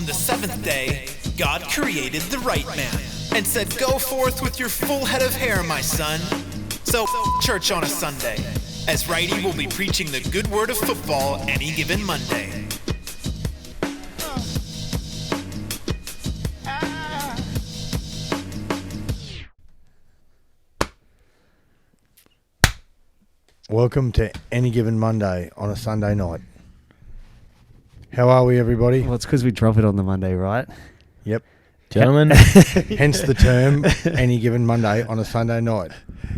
On the seventh day, God created the right man and said, "Go forth with your full head of hair, my son." So, church on a Sunday, as Righty will be preaching the good word of football any given Monday. Welcome to Any Given Monday on a Sunday night. How are we, everybody? Well, it's because we drop it on the Monday, right? Yep. Gentlemen. Hence the term Any Given Monday on a Sunday night.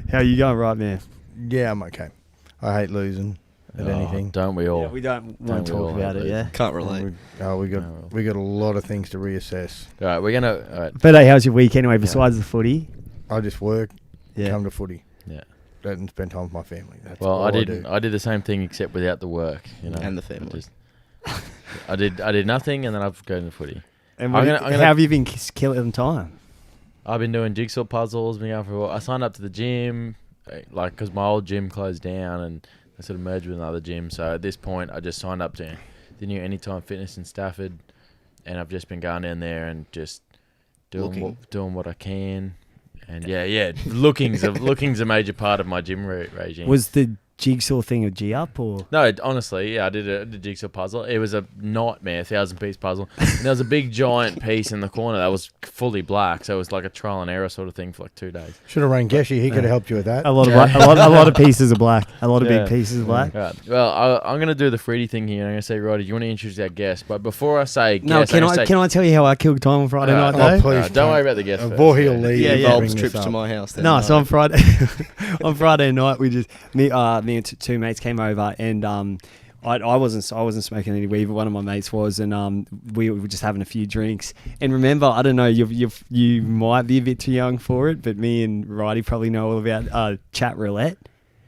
How you going, right, man? Yeah, I'm okay. I hate losing at anything. Don't we all? Yeah, we don't want to we all talk about hate it, yeah? Can't relate. We got a lot of things to reassess. All right, we're going to... All right. But hey, how's your week anyway, besides the footy? I just work, Yeah. come to footy, Yeah. and spend time with my family. That's Well, all I do. didn't. I did the same thing except without the work, you know. And the family. I did nothing, and then I've gone to footy. And I'm gonna- how have you been killing time? I've been doing jigsaw puzzles, been going for a while. I signed up to the gym, because my old gym closed down, and I sort of merged with another gym. So at this point, I just signed up to the new Anytime Fitness in Stafford, and I've just been going down there and just doing what I can. And yeah, looking's a major part of my gym regime. Was the jigsaw thing a G up or? No, honestly, yeah, I did a jigsaw puzzle. It was a nightmare, 1,000-piece puzzle. And there was a big giant piece in the corner that was fully black, so it was like a trial and error sort of thing for like 2 days. Should have rang Geshy. He could have helped you with that. A lot of pieces of black. A lot of big pieces of black. Right. Well, I'm going to do the Freddie thing here. I'm going to say, Roddy, you want to introduce our guest? But before I say No, guest, can I tell you how I killed time on Friday night though? Oh, please don't worry about the guest first. Vaughey will leave. Yeah, if you yeah. bring Involves this trips up. to my house. Then, No, so on Friday, night we just me and two mates came over and I wasn't smoking any weed, but one of my mates was, and we were just having a few drinks. And remember, I don't know, you might be a bit too young for it, but me and Righty probably know all about chat roulette.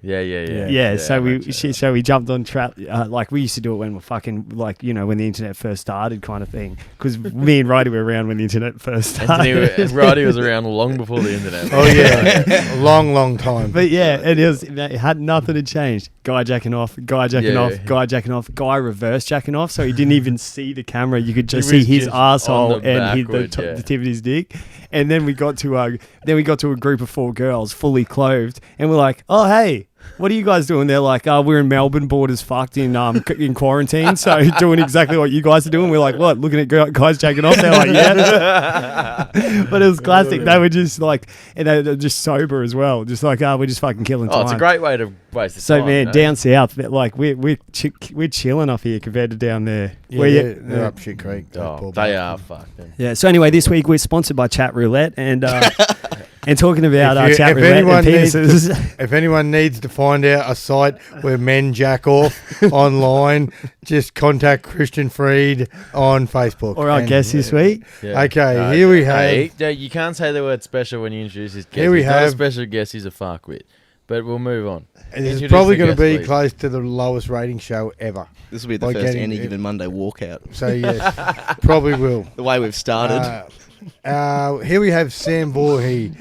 Yeah. So we jumped on trap. Like we used to do it when we're fucking when the internet first started, kind of thing. Because me and Righty were around when the internet first started. Roddy was around long before the internet. Oh, yeah. long time. But yeah, it had nothing to change. Guy jacking off, guy reverse jacking off, so he didn't even see the camera. You could just see his asshole and the tip of his dick. And then we got to a group of 4 girls, fully clothed, and we're like, "Oh hey, what are you guys doing?" They're like, "We're in Melbourne, bored as fucked in quarantine, so doing exactly what you guys are doing." We're like, "What? Looking at guys jacking off?" They're like, "Yeah." But it was classic. They were just like, and they're just sober as well, just like, we're just fucking killing time. Oh, it's a great way to waste the time. So man, down south, like we're chilling up here compared to down there. Yeah, they're up shit creek. They are fucked. Yeah. So anyway, this week we're sponsored by Chat Roulette and talking about chat if roulette and anyone penises. If anyone needs to find out a site where men jack off online, just contact Christian Freed on Facebook. Or our guest this week. Yeah. Okay, here we have. Hey, you can't say the word special when you introduce his guest. Here we He's not a have- special guest. He's a fuckwit. But we'll move on. And this is Introduce probably the going to guest, be please. close to the lowest rating show ever. This will be the By first getting Any it- Given Monday walkout. So yes, probably will. The way we've started. Here we have Sam Vaughey,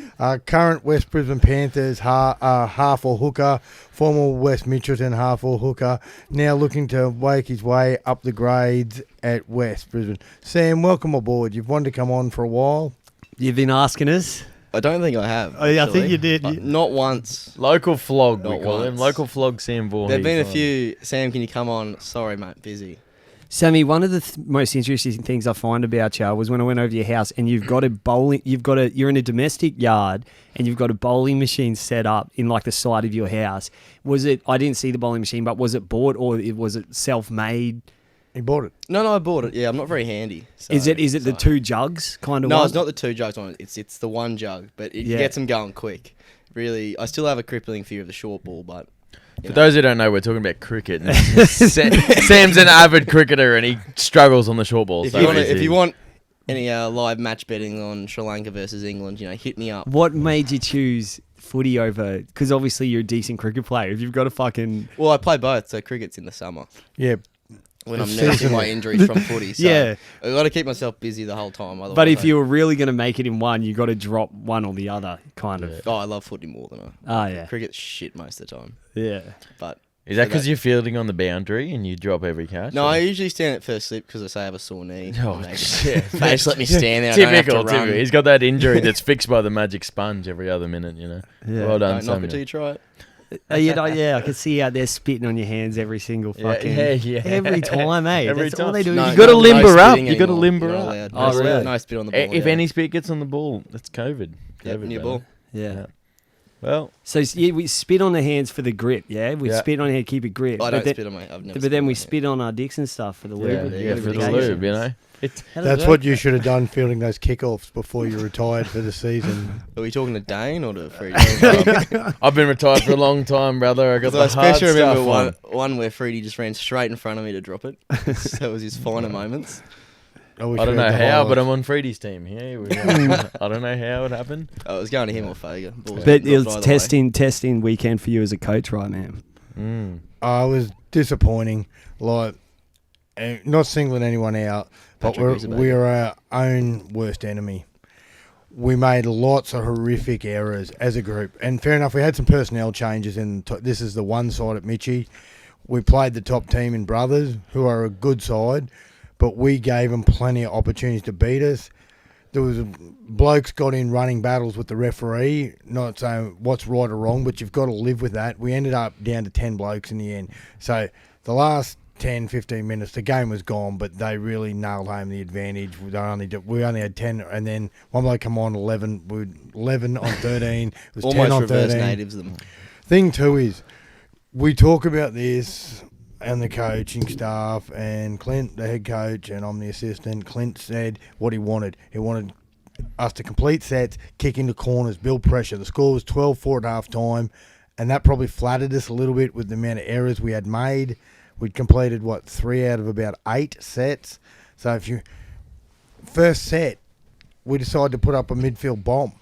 current West Brisbane Panthers half or hooker, former West Mitchelton half or hooker, now looking to wake his way up the grades at West Brisbane. Sam, welcome aboard. You've wanted to come on for a while. You've been asking us. I don't think I have. Oh, yeah, I think actually. you did. Not once. Local flog, we Not call him. once. Local flog Sam Vaughey. There have been a few. Sam, can you come on? Sorry, mate, busy. Sammy, one of the most interesting things I find about you was when I went over to your house and you're in a domestic yard and you've got a bowling machine set up in like the side of your house. I didn't see the bowling machine, but was it bought or was it self-made? He bought it. No, I bought it. Yeah, I'm not very handy. So, Is it the 2 jugs kind of No, one? it's not the 2 jugs on it. It's the 1 jug, but it Yeah. gets them going quick. Really, I still have a crippling fear of the short ball, but... For those who don't know, we're talking about cricket. And Sam's an avid cricketer and he struggles on the short ball. If you want any live match betting on Sri Lanka versus England, hit me up. What made you choose footy over? Because obviously you're a decent cricket player. If you've got a fucking... Well, I play both, so cricket's in the summer. Yeah. When I'm nursing my injuries from footy. So Yeah. I've got to keep myself busy the whole time. Otherwise But if you were really going to make it in one, you got to drop one or the other, kind of. Oh, I love footy more than Oh, yeah. Cricket's shit most of the time. Yeah. But Is that because you're fielding on the boundary and you drop every catch? No, I usually stand at first slip because I say I have a sore knee. Oh, shit. They just let me stand there. Typical. He's got that injury that's fixed by the magic sponge every other minute, you know. Yeah. Well done, Don't knock Samuel. it till you try it. I can see you out there spitting on your hands every single fucking every time, eh? Every That's time. all they do. No, you got to gotta limber up. spitting You got to anymore. limber You're not up. allowed. Oh, really? No spit on the ball. If any spit gets on the ball, that's COVID. Yep, COVID, new brother. ball. Yeah. Well, So we spit on the hands for the grip, yeah? We Yeah. spit on here, keep it grip. I But don't then- spit on my. I've never. But then we spit on our dicks and stuff for the lube. yeah, for the lube, you know. How does That's that what you should have done, fielding those kickoffs before you retired for the season. Are we talking to Dane or to Freddie? I've been retired for a long time, brother. I got I the hard especially remember stuff one where Freddie just ran straight in front of me to drop it. That was his finer moments. I don't know how, but I'm on Freddie's team. Here we go. I don't know how it happened. Oh, it was going to him or Fager. Balls But dropped it was either way. testing weekend for you as a coach, right, man? I was disappointing. Like, not singling anyone out, but Patrick Reeser, baby. we're our own worst enemy. We made lots of horrific errors as a group. And fair enough, we had some personnel changes. This is the one side at Mitchie. We played the top team in Brothers, who are a good side, but we gave them plenty of opportunities to beat us. There was blokes got in running battles with the referee, not saying what's right or wrong, but you've got to live with that. We ended up down to 10 blokes in the end. So the last 10, 15 minutes, the game was gone, but they really nailed home the advantage. We only had 10, and then one bloke come on 11. We 11 on 13. It was Almost 10 on reverse 13. natives them. Thing two is, we talk about this and the coaching staff, and Clint, the head coach, and I'm the assistant. Clint said what he wanted. He wanted us to complete sets, kick into corners, build pressure. The score was 12-4 at half time, and that probably flattered us a little bit with the amount of errors we had made. We'd completed, 3 out of about 8 sets. So if you... First set, we decided to put up a midfield bomb.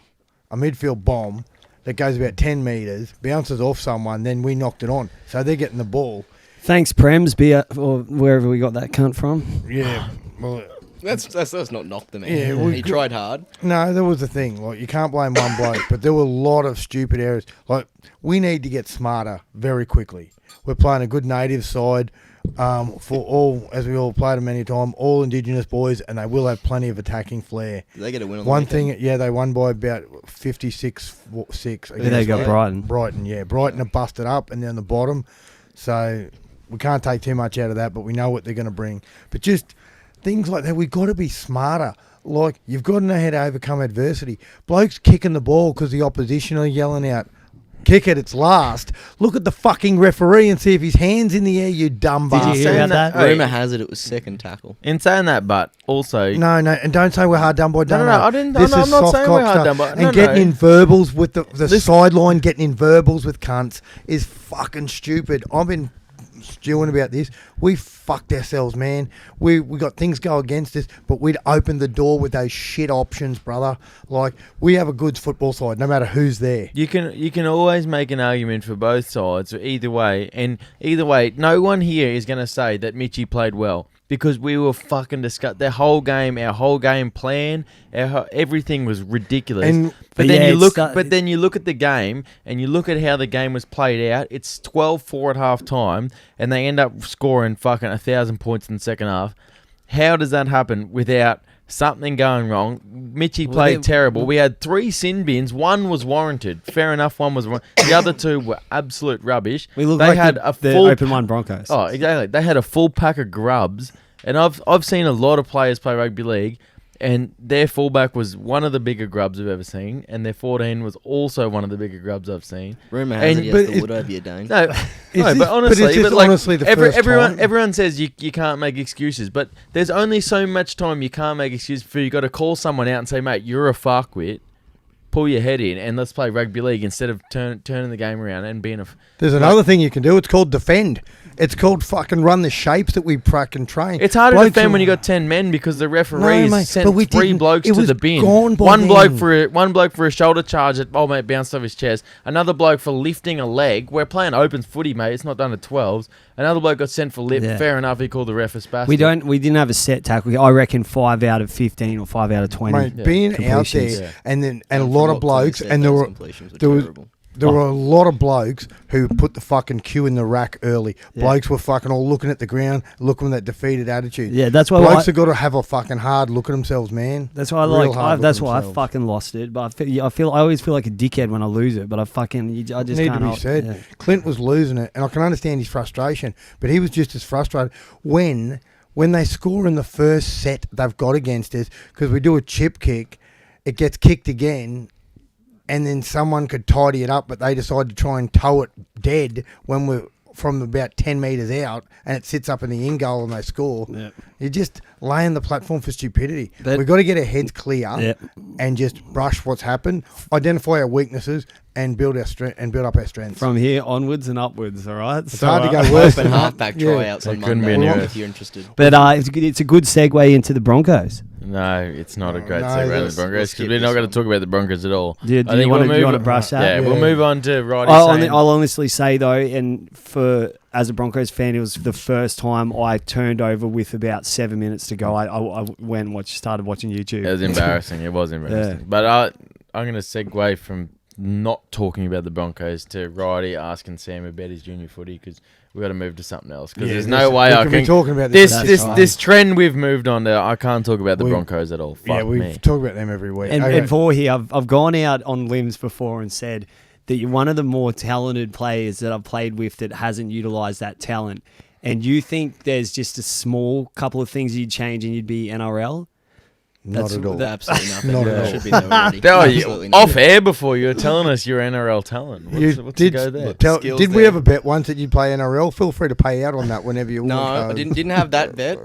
A midfield bomb that goes about 10 metres, bounces off someone, then we knocked it on. So they're getting the ball. Thanks, Prems, or wherever we got that cunt from. Yeah, well... That's not knock the man. Yeah, he tried hard. No, that was the thing. Like, you can't blame one bloke, but there were a lot of stupid errors. Like, we need to get smarter very quickly. We're playing a good native side for all, as we all played them many times, all Indigenous boys, and they will have plenty of attacking flair. Did they get a win on One the weekend? thing, they won by about 56-6. Who they got, Brighton? Brighton, yeah. Brighton are busted up and down the bottom. So we can't take too much out of that, but we know what they're going to bring. But just things like that, we've got to be smarter. Like, you've got to know how to overcome adversity. Blokes kicking the ball because the opposition are yelling out, kick it, it's last. Look at the fucking referee and see if his hand's in the air, you dumb Did you bastard. hear about that? Rumour has it was second tackle. In saying that, but also... No, and don't say we're hard done by. No, I didn't. This I'm is not soft saying cock we're hard stuff. done by. And getting in verbals with the sideline, getting in verbals with cunts is fucking stupid. I've been stewing about this. We fucked ourselves, man. We got things go against us, but we'd opened the door with those shit options, brother. Like, we have a good football side, no matter who's there. You can always make an argument for both sides, either way. And either way, no one here is going to say that Mitchie played well. Because we were fucking disgusted. Our whole game plan, everything was ridiculous. But then you look at the game and you look at how the game was played out. It's 12-4 at half time, and they end up scoring fucking 1,000 points in the second half. How does that happen without something going wrong? Mitchie played terrible. We had 3 sin bins. One was warranted. Fair enough, one was warranted. The other 2 were absolute rubbish. We looked they like had the a full Open One Broncos. Oh, exactly. They had a full pack of grubs. And I've seen a lot of players play rugby league, and their fullback was one of the bigger grubs I've ever seen, and their 14 was also one of the bigger grubs I've seen. Rumour has it he has the wood over your Dane. No, but honestly, everyone says you can't make excuses, but there's only so much time you can't make excuses for. You got to call someone out and say, mate, you're a fuckwit. Pull your head in and let's play rugby league instead of turning the game around and being a... There's another thing you can do. It's called defend. It's called fucking run the shapes that we fucking train. It's hard to defend when you got 10 men because the referees sent 3 blokes to the bin. One bloke for a shoulder charge that mate bounced off his chest. Another bloke for lifting a leg. We're playing open footy, mate. It's not done at 12s. Another bloke got sent for lip. Yeah. Fair enough. He called the ref a spastic. We didn't have a set tackle. I reckon 5 out of 15 or 5 out of 20. Mate, being out there and a lot of blokes, and there was There were a lot of blokes who put the fucking cue in the rack early. Blokes were fucking all looking at the ground, looking with that defeated attitude. Yeah, that's why blokes have got to have a fucking hard look at themselves, man. That's why that's why I fucking lost it. But I always feel like a dickhead when I lose it. But I just need can't to be said. Yeah. Clint was losing it, and I can understand his frustration, but he was just as frustrated when they score in the first set they've got against us, because we do a chip kick, it gets kicked again, and then someone could tidy it up, but they decide to try and tow it dead when we're from about 10 metres out, and it sits up in the in goal and they score. Yeah. You're just laying the platform for stupidity. We've got to get our heads clear and just brush what's happened, identify our weaknesses, and build up our strengths. From here onwards and upwards, all right? It's hard to go worse than halfback tryouts on Monday, if you're interested. But it's a good segue into the Broncos. No, it's not a great segue into the Broncos, because we're not going to talk about the Broncos at all. Do you want to brush that? Yeah, we'll move on to Roddy. I'll honestly say, though, and as a Broncos fan, it was the first time I turned over with about 7 minutes to go. I went and started watching YouTube. It was embarrassing. It was embarrassing. Yeah. But I'm going to segue from not talking about the Broncos to Roddy asking Sam about his junior footy, because we've got to move to something else, because there's no way I can be talking about this trend we've moved on to. I can't talk about the Broncos at all. Fuck we me. talk about them every week. And Vaughey, I've gone out on limbs before and said that you're one of the more talented players that I've played with that hasn't utilised that talent. And you think there's just a small couple of things you'd change and you'd be NRL? Not at all. Absolutely nothing. Not at all. Should be there already. Off air before you were telling us you're NRL talent. What's the go there? Did we have a bet once that you'd play NRL? Feel free to pay out on that whenever you want. No, I didn't have that bet.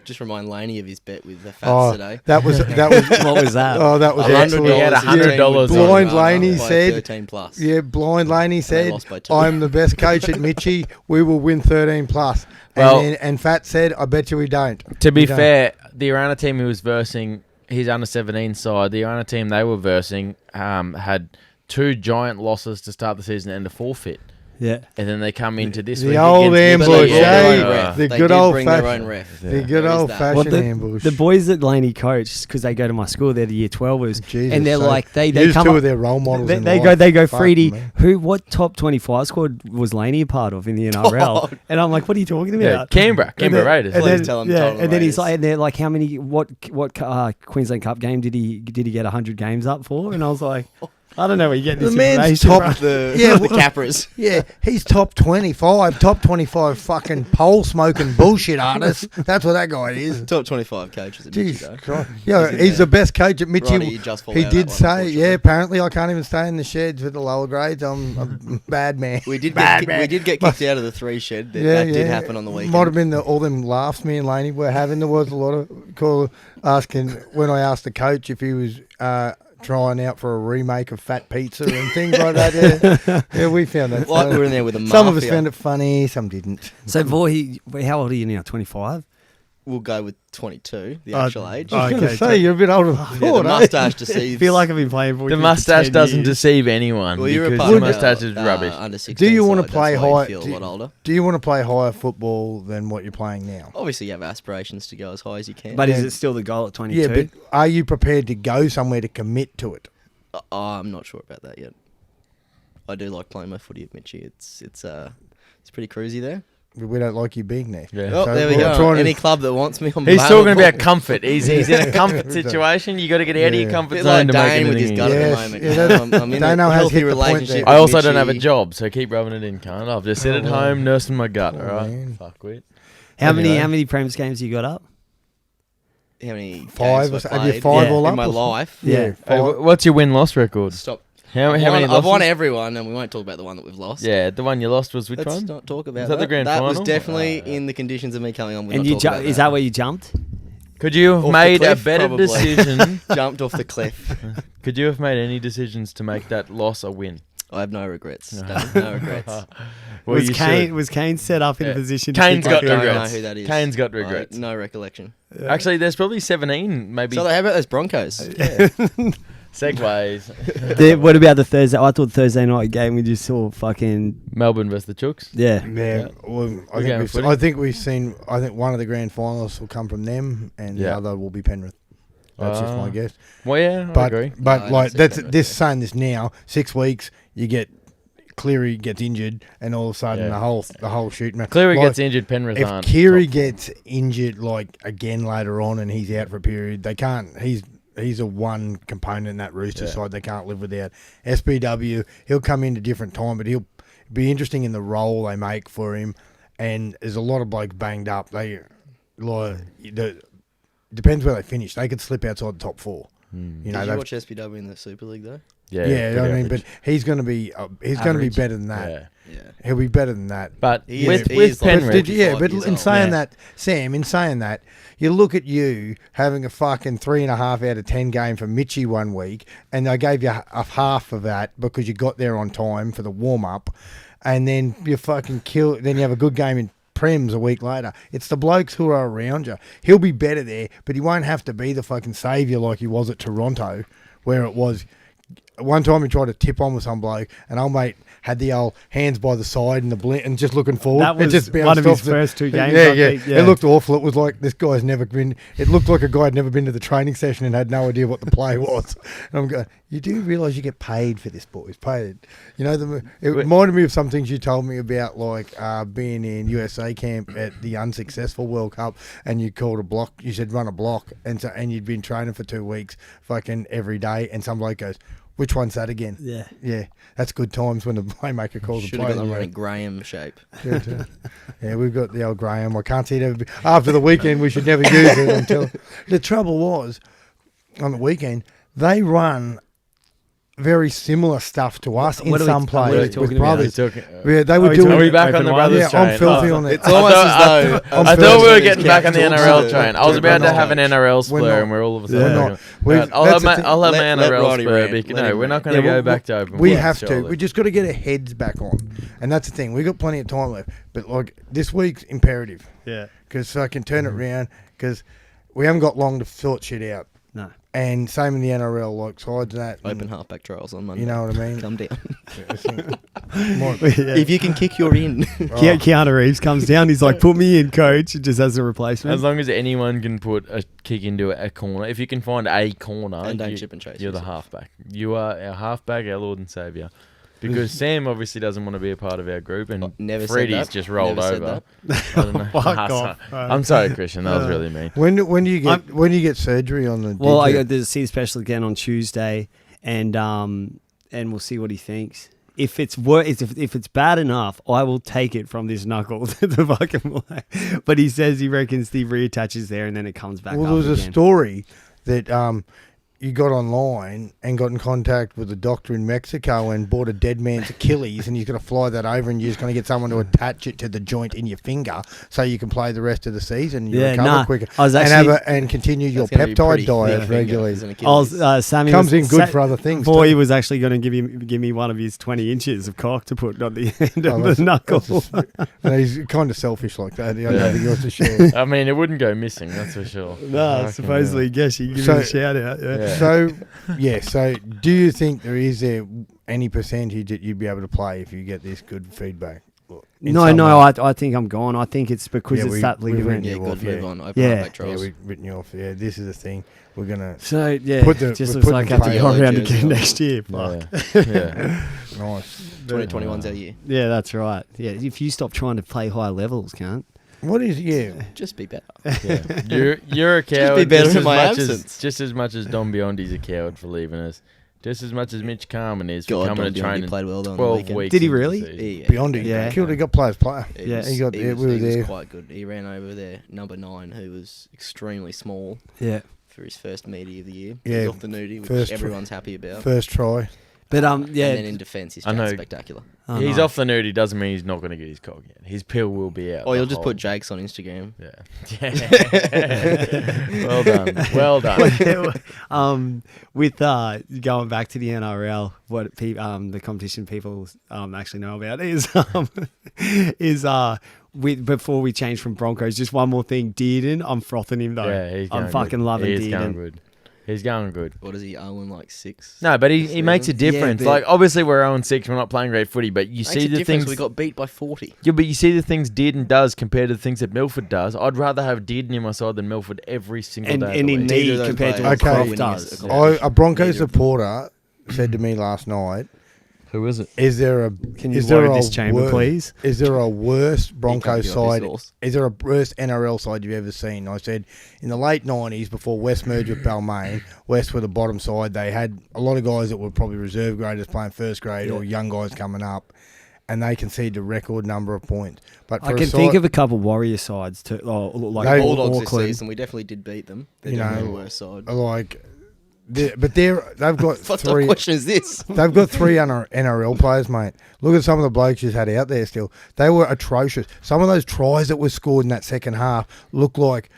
Just remind Laney of his bet with the Fats today. That was what was that? Oh, that was $100. He had $100. Blind Laney said 13 plus. Yeah, Blind Laney said I'm the best coach at Mitchie. We will win 13 plus. And Fat said, I bet you we don't. To be fair, the Irana team he was versing, his under-17 side, the Irana team they were versing had 2 giant losses to start the season and a forfeit. Yeah. And then they come into this the week old ambush, the good old-fashioned The good old-fashioned ambush. The boys that Laney coached, because they go to my school, they're the year 12ers, and they're like they come 2 up, of their role models. They go 3D. What top 25 squad was Laney a part of in the NRL? And I'm like, what are you talking about? Canberra Raiders. And then he's like, and they're like, how many? What Queensland Cup game did he get 100 games up for? And I was like, I don't know where you get this information. The man's top the Capras. Yeah, he's top 25 fucking pole smoking bullshit artist. That's what that guy is. Top 25 coaches at Mitchie. Yeah, he's the best coach at Mitchie. He did say, apparently I can't even stay in the sheds with the lower grades. I'm a bad man. We did get kicked out of the 3 shed. That did happen on the weekend. Might have been all them laughs me and Laney were having. There was a lot of call asking when I asked the coach if he was trying out for a remake of Fat Pizza and things like that. Yeah, we found that. Like we were in there with a mafia. Some of us found it funny, some didn't. So, Vaughey, how old are you now? 25? We'll go with 22, the actual age. I was going to say, you're a bit older than I thought. The moustache deceives. I feel like I've been playing for the moustache doesn't deceive anyone. Well, you're a because part the moustache is rubbish. Under 16 do you want to side, play high? Feel a lot older. Do you want to play higher football than what you're playing now? Obviously, you have aspirations to go as high as you can. But is it still the goal at 22? Yeah, but are you prepared to go somewhere to commit to it? I'm not sure about that yet. I do like playing my footy at Mitchie. It's pretty cruisy there. We don't like you being there. Yeah. Oh, so there we go. Any club that wants me, I'm He's talking about comfort. He's in a comfort situation. You got to get out of your comfort zone to make with his gut at the moment. I'm in a healthy relationship. I also don't have a job, so keep rubbing it in, can't I? I've just sit at home nursing my gut. All right, fuck with. How many Prem's games you got up? How many? 5. Have you 5 all up in my life? Yeah. What's your win-loss record? Stop. How many losses? I've won everyone, and we won't talk about the one that we've lost. Yeah, the one you lost was which one? Let's not talk about that. Was that the grand final? That was definitely in the conditions of me coming on. And is that where you jumped? Could you have made a better decision? Jumped off the cliff. Could you have made any decisions to make that loss a win? I have no regrets. No regrets. Well, was Kane set up in a position? Kane's got regrets. I don't know who that is. Kane's got regrets. No recollection. Actually, there's probably 17, maybe. So how about those Broncos? Yeah. Segways. What about the Thursday? I thought Thursday night game we just saw fucking Melbourne versus the Chooks. Yeah. Well, I think one of the grand finalists will come from them, and the other will be Penrith. That's just my guess. Well, yeah, I agree. But No, like that's that's it. this saying this now. 6 weeks, you get Cleary gets injured, and all of a sudden Yeah. the whole shoot match. Cleary like, gets injured, Penrith If aren't. Cleary top gets injured like again later on, and he's out for a period, they can't. He's a one component in that Rooster side they can't live without. SBW, he'll come in at a different time, but he'll be interesting in the role they make for him. And there's a lot of blokes banged up. Depends where they finish. They could slip outside the top 4. You Did know, you they've- watch SPW in the Super League though? Yeah, yeah, I pretty mean, average. but he's going to be Average. better than that. Yeah. Yeah. He'll be better than that. But He with is like Penrith, Yeah, 45 but years in old. saying Yeah. that, Sam, in saying that, you look at you having a fucking 3.5 out of 10 game for Mitchie one week, and they gave you a half of that because you got there on time for the warm up, and then you fucking kill. Then you have a good game in Prems a week later. It's the blokes who are around you. He'll be better there, but he won't have to be the fucking saviour like he was at Toronto, where it was. One time he tried to tip on with some bloke, and old mate had the old hands by the side and the blink and just looking forward. That It was just one of his bounced off first 2 games, Yeah, I think, yeah. It looked awful. It was like this guy's never been. It looked like a guy had never been to the training session and had no idea what the play was. And I'm going, you do realise you get paid for this, boys? Paid. You know, it reminded me of some things you told me about, like being in USA camp at the unsuccessful World Cup, and you called a block. You said run a block, and you'd been training for 2 weeks, fucking every day, and some bloke goes, which one's that again? Yeah. Yeah, that's good times when the playmaker calls a Should play. have got them running Graham shape. Yeah, we've got the old Graham. I can't see it ever be. After the weekend, we should never use it until. The trouble was, on the weekend, they run very similar stuff to us in what are we- some what are we players talking with about? brothers. Talking- Yeah, they Are were we doing. Are we back on the Open brothers Yeah, train? I'm filthy on it. It's almost as though I'm I thought we were filthy. getting back on the NRL train. I was about to have an NRL We're split, not. and we're all of a We're sudden. not. We- But I'll that's have the my thing. I'll have my Let NRL Roddy split. rant. Because, Let no, him we're not rant. going to Yeah, go we- back to open. We work, have to. surely. We just got to get our heads back on, and that's the thing. We got plenty of time left, but like this week's imperative Yeah. because I can turn it around because we haven't got long to sort shit out. No. And same in the NRL, like sides and that. open and, halfback trials on Monday. You know what I mean? Come down. I think might- If you can kick, you're in. Keanu Reeves comes down. He's like, "Put me in, coach," just as a replacement. As long as anyone can put a kick into a corner, if you can find a corner, And don't chip and chase you're the yourself. halfback. You are our halfback, our Lord and Saviour. Because Sam obviously doesn't want to be a part of our group, and Never said Freddie's that. just rolled Never said over. that. I don't know. Fuck Ah, off. sorry. I'm sorry, Christian. That was really mean. when do you get surgery on the? Well, I digit? got to see the special again on Tuesday, and we'll see what he thinks. If it's if it's bad enough, I will take it from this knuckle to the fucking leg. But he says he reckons the reattaches there, and then it comes back. Well, up there was a again. story that you got online and got in contact with a doctor in Mexico and bought a dead man's Achilles, and he's going to fly that over, and you're just going to get someone to attach it to the joint in your finger so you can play the rest of the season. You recover quicker. I was and actually and continue your That's gonna be peptide pretty diet thick regularly. fingers and I was Achilles. Sammy Comes was, in good for other things, Boy, too. he was actually going to give me one of his 20 inches of cock to put on the end Oh, of that's- the knuckle. And he's kind of selfish like that. I don't think he wants to share. I mean, it wouldn't go missing, that's for sure. No, Fucking supposedly, guess you give So- him a shout out. Yeah. Yeah. So do you think there is any percentage that you'd be able to play if you get this good feedback? In No, some way? I think I'm gone. I think it's because Yeah, it's we- that we've ligament. written Yeah, you good off, move yeah. on. Open Yeah. halfback Yeah, trials. we've written you off. Yeah, this is the thing. We're gonna So yeah, Put the- just we're looks putting like I the have to go yellow around jersey again on. next year. Fuck. Yeah. nice. 2021's our year. Yeah, that's right. Yeah, if you stop trying to play high levels, can't. What is Just be better. Yeah. You're a coward. be better just in as my much absence. just as much as Don Biondi's a coward for leaving us. Just as much as Mitch Carman is for God, coming Don to Biondi training played well on the 12 weekend. weeks. Did he into the really? season. Yeah. beyond it? Yeah. Killed. He got players. Player. Yeah. He got. He we were was there. quite good. He ran over their number 9, who was extremely small Yeah. for his first meaty of the year. Yeah, He's off the nudie, which first everyone's happy about. First try. But yeah. And then in defence, he's I know. spectacular. Oh, He's no. off the nudie doesn't mean he's not going to get his cock yet. His pill will be out. Oh, the you'll just whole- put Jake's on Instagram. Yeah. Well done. Well done. With going back to the NRL, what the competition people actually know about is before we change from Broncos, just one more thing, Dearden. I'm frothing him though. Yeah, he's I'm going fucking good. loving He is going Dearden. good. He's going good. What is he, 0-6? No, but he makes a difference. Yeah, like, obviously, we're 0-6. We're not playing great footy, but you see the things. We got beat by 40. Yeah, but you see the things Dearden and does compared to the things that Milford does. I'd rather have Dearden in my side than Milford every single day. And in need compared to what Croft does. A Broncos supporter said to me last night, who is it? Can you load this chamber, please? Is there a worse Broncos side? Is there a worse NRL side you've ever seen? I said, in the late 90s, before West merged with Balmain, West were the bottom side. They had a lot of guys that were probably reserve graders playing first grade or young guys coming up, and they conceded a record number of points. But I can think of a couple Warrior sides too, like the Bulldogs this season. We definitely did beat them. They're the worst side. They've got what three. What question is this? They've got three NRL players, mate. Look at some of the blokes you've had out there still. They were atrocious. Some of those tries that were scored in that second half look like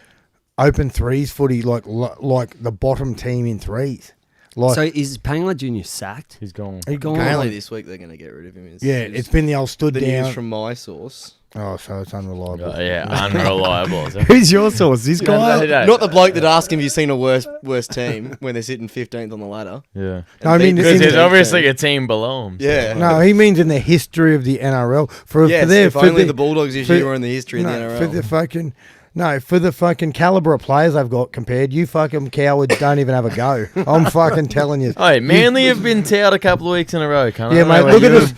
open threes footy, like the bottom team in threes. So is Pangler Jr. sacked? He's gone. Apparently this week they're going to get rid of him. It's been the old stood the down. News from my source. Oh, so it's unreliable. Unreliable. Who's your source? This guy? No. Not the bloke that asked him, have you seen a worse team when they're sitting 15th on the ladder? Yeah. No, I mean, because there's obviously a team below him. Yeah. No, he means in the history of the NRL. For the Bulldogs this year were in the history of the NRL. For the fucking calibre of players they've got compared, you fucking cowards don't even have a go. I'm fucking telling you. Hey, Manly have been touted a couple of weeks in a row. Yeah, mate. Look at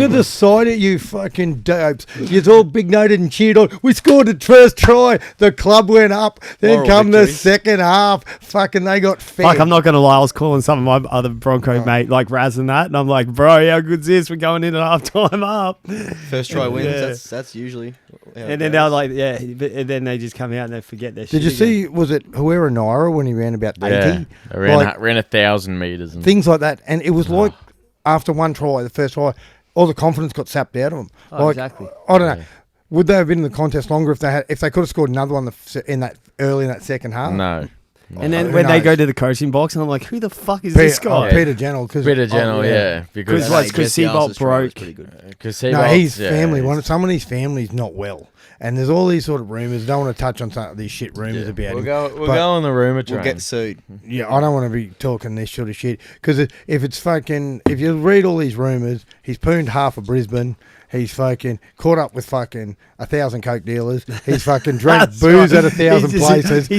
the side of you fucking dopes. You're all big noted and cheered on. We scored the first try. The club went up. Then the second half. Fucking they got fed. Like, I'm not going to lie. I was calling some of my other Bronco mate, like Raz and that. And I'm like, bro, how good's this? We're going in at half time up. First try wins. That's usually. And then they're like, and then they just come out and they forget their shit. Did you see, was it Huera Naira when he ran about 80? Yeah, ran 1,000 metres. And things like that. And it was like, after one try, the first try, all the confidence got sapped out of them. Exactly. I don't know. Would they have been in the contest longer if they could have scored another one early in that second half? No. And then when they go to the coaching box, and I'm like, who the fuck is this guy? Peter General. Because Seabolt broke. His family. Some of these families not well. And there's all these sort of rumours. Don't want to touch on some of these shit rumours about him. We'll go on the rumour train. We'll get sued. Yeah, I don't want to be talking this sort of shit. Because if you read all these rumours, he's pooned half of Brisbane. He's fucking caught up with fucking 1,000 coke dealers. He's fucking drank booze at 1,000 places.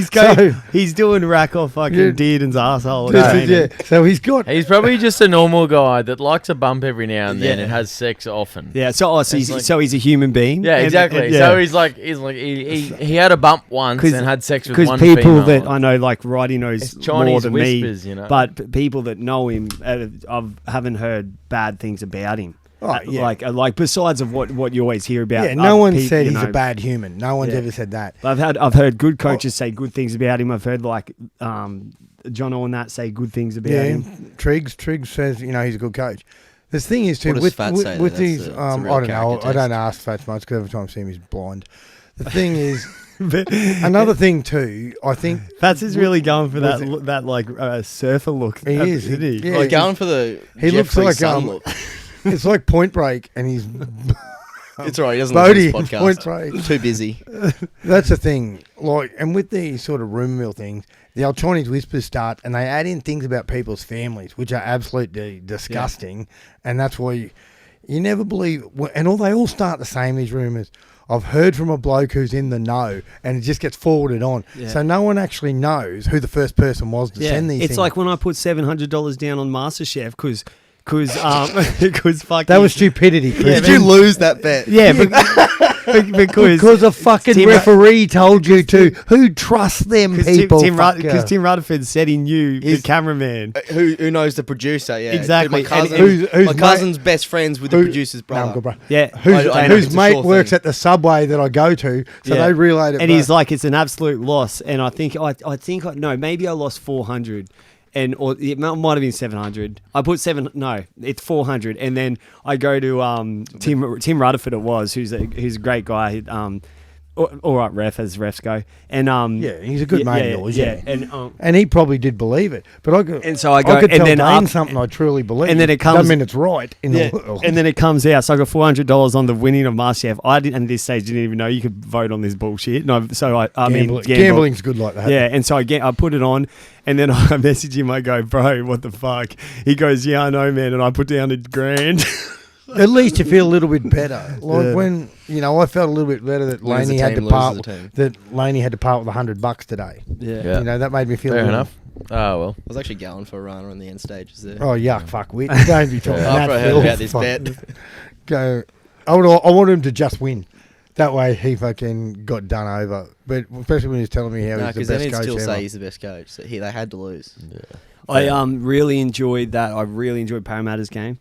He's doing rack off fucking Dearden's asshole. So he's probably just a normal guy that likes a bump every now and then and has sex often. Yeah. So he's a human being. Yeah, exactly. So he had a bump once and had sex with one female. Because people that I know, like Righty knows more than whispers, me, but people that know him, I haven't heard bad things about him. Oh, yeah. Like besides of what you always hear about. Yeah, no one said he's a bad human. No one's ever said that. I've heard good coaches say good things about him. I've heard John and that say good things about him. Triggs says he's a good coach. The thing is too with these I don't know. I don't ask Fats much because every time I see him he's blind. The thing is. Another thing too, I think Fats is really going for that surfer look. He is, isn't he? Yeah, going for the. He looks like look. It's like Point Break, and he's. It's all right. He doesn't listen to this podcast. Point Break. Too busy. That's the thing. And with these sort of rumour mill things, the old Chinese whispers start, and they add in things about people's families, which are absolutely disgusting, and that's why you never believe. And they all start the same. These rumours. I've heard from a bloke who's in the know, and it just gets forwarded on. Yeah. So no one actually knows who the first person was to send these things. It's like when I put $700 down on MasterChef because fucking... That was stupidity, Chris. Did you lose that bet? Yeah, because a fucking referee told you to. Who trusts them people? Because Tim Rutherford said he knew the cameraman. Who knows the producer, yeah. Exactly. My cousin's best friends with the producer's brother. Yeah. Whose mate works at the Subway that I go to, so they relayed it. And he's like, it's an absolute loss. And I think, maybe I lost 400. Or it might have been 700. I put it's 400. And then I go to Tim Rutherford. It was who's a great guy. all right ref, as refs go. And yeah, he's a good mate of yours. Yeah, and he probably did believe it. But I could and tell then Dane something I truly believe. And then it comes. Doesn't mean it's right in the world. And then it comes out. So I got $400 on the winning of MasterChef. I didn't at this stage didn't even know you could vote on this bullshit. Gambling's good like that. Yeah, and so I put it on, and then I message him. I go, bro, what the fuck? He goes, yeah, I know, man. And I put down $1,000. At least you feel a little bit better. Like when I felt a little bit better that Laney had to part. That Laney had to part with $100 today. Yeah. That made me feel fair enough. Oh well. I was actually going for a runner on the end stages there. Oh yuck, fuck wit. Don't be talking After I heard about this bet. Go. I want him to just win. That way he fucking got done over. But especially when he's telling me how he's the best coach ever. Because then he'd still say he's the best coach. So they had to lose. Yeah. I really enjoyed that. I really enjoyed Parramatta's game.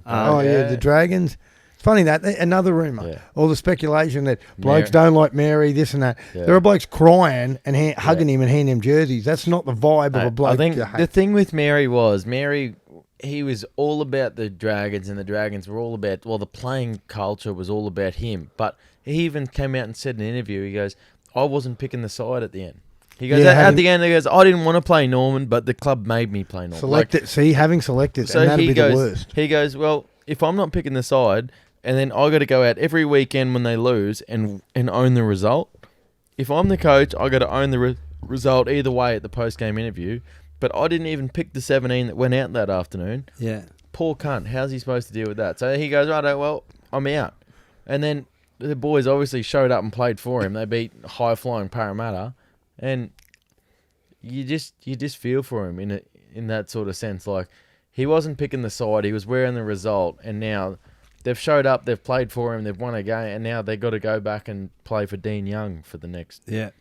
The Dragons. It's funny that another rumour. Yeah. All the speculation that blokes don't like Mary, this and that. Yeah. There are blokes crying and hugging him and handing him jerseys. That's not the vibe of a bloke. I think the thing with Mary, he was all about the Dragons, and the Dragons were all about, the playing culture was all about him. But he even came out and said in an interview, he goes, I wasn't picking the side at the end. He goes, at the end, he goes, I didn't want to play Norman, but the club made me play Norman. Having selected, so and that'd be the worst. He goes, well, if I'm not picking the side, and then I got to go out every weekend when they lose and own the result. If I'm the coach, I got to own the result either way at the post-game interview. But I didn't even pick the 17 that went out that afternoon. Yeah. Poor cunt. How's he supposed to deal with that? So he goes, righto, well, I'm out. And then the boys obviously showed up and played for him. They beat high-flying Parramatta. And you just feel for him in that sort of sense. Like, he wasn't picking the side. He was wearing the result. And now they've showed up. They've played for him. They've won a game. And now they've got to go back and play for Dean Young for the next. Yeah.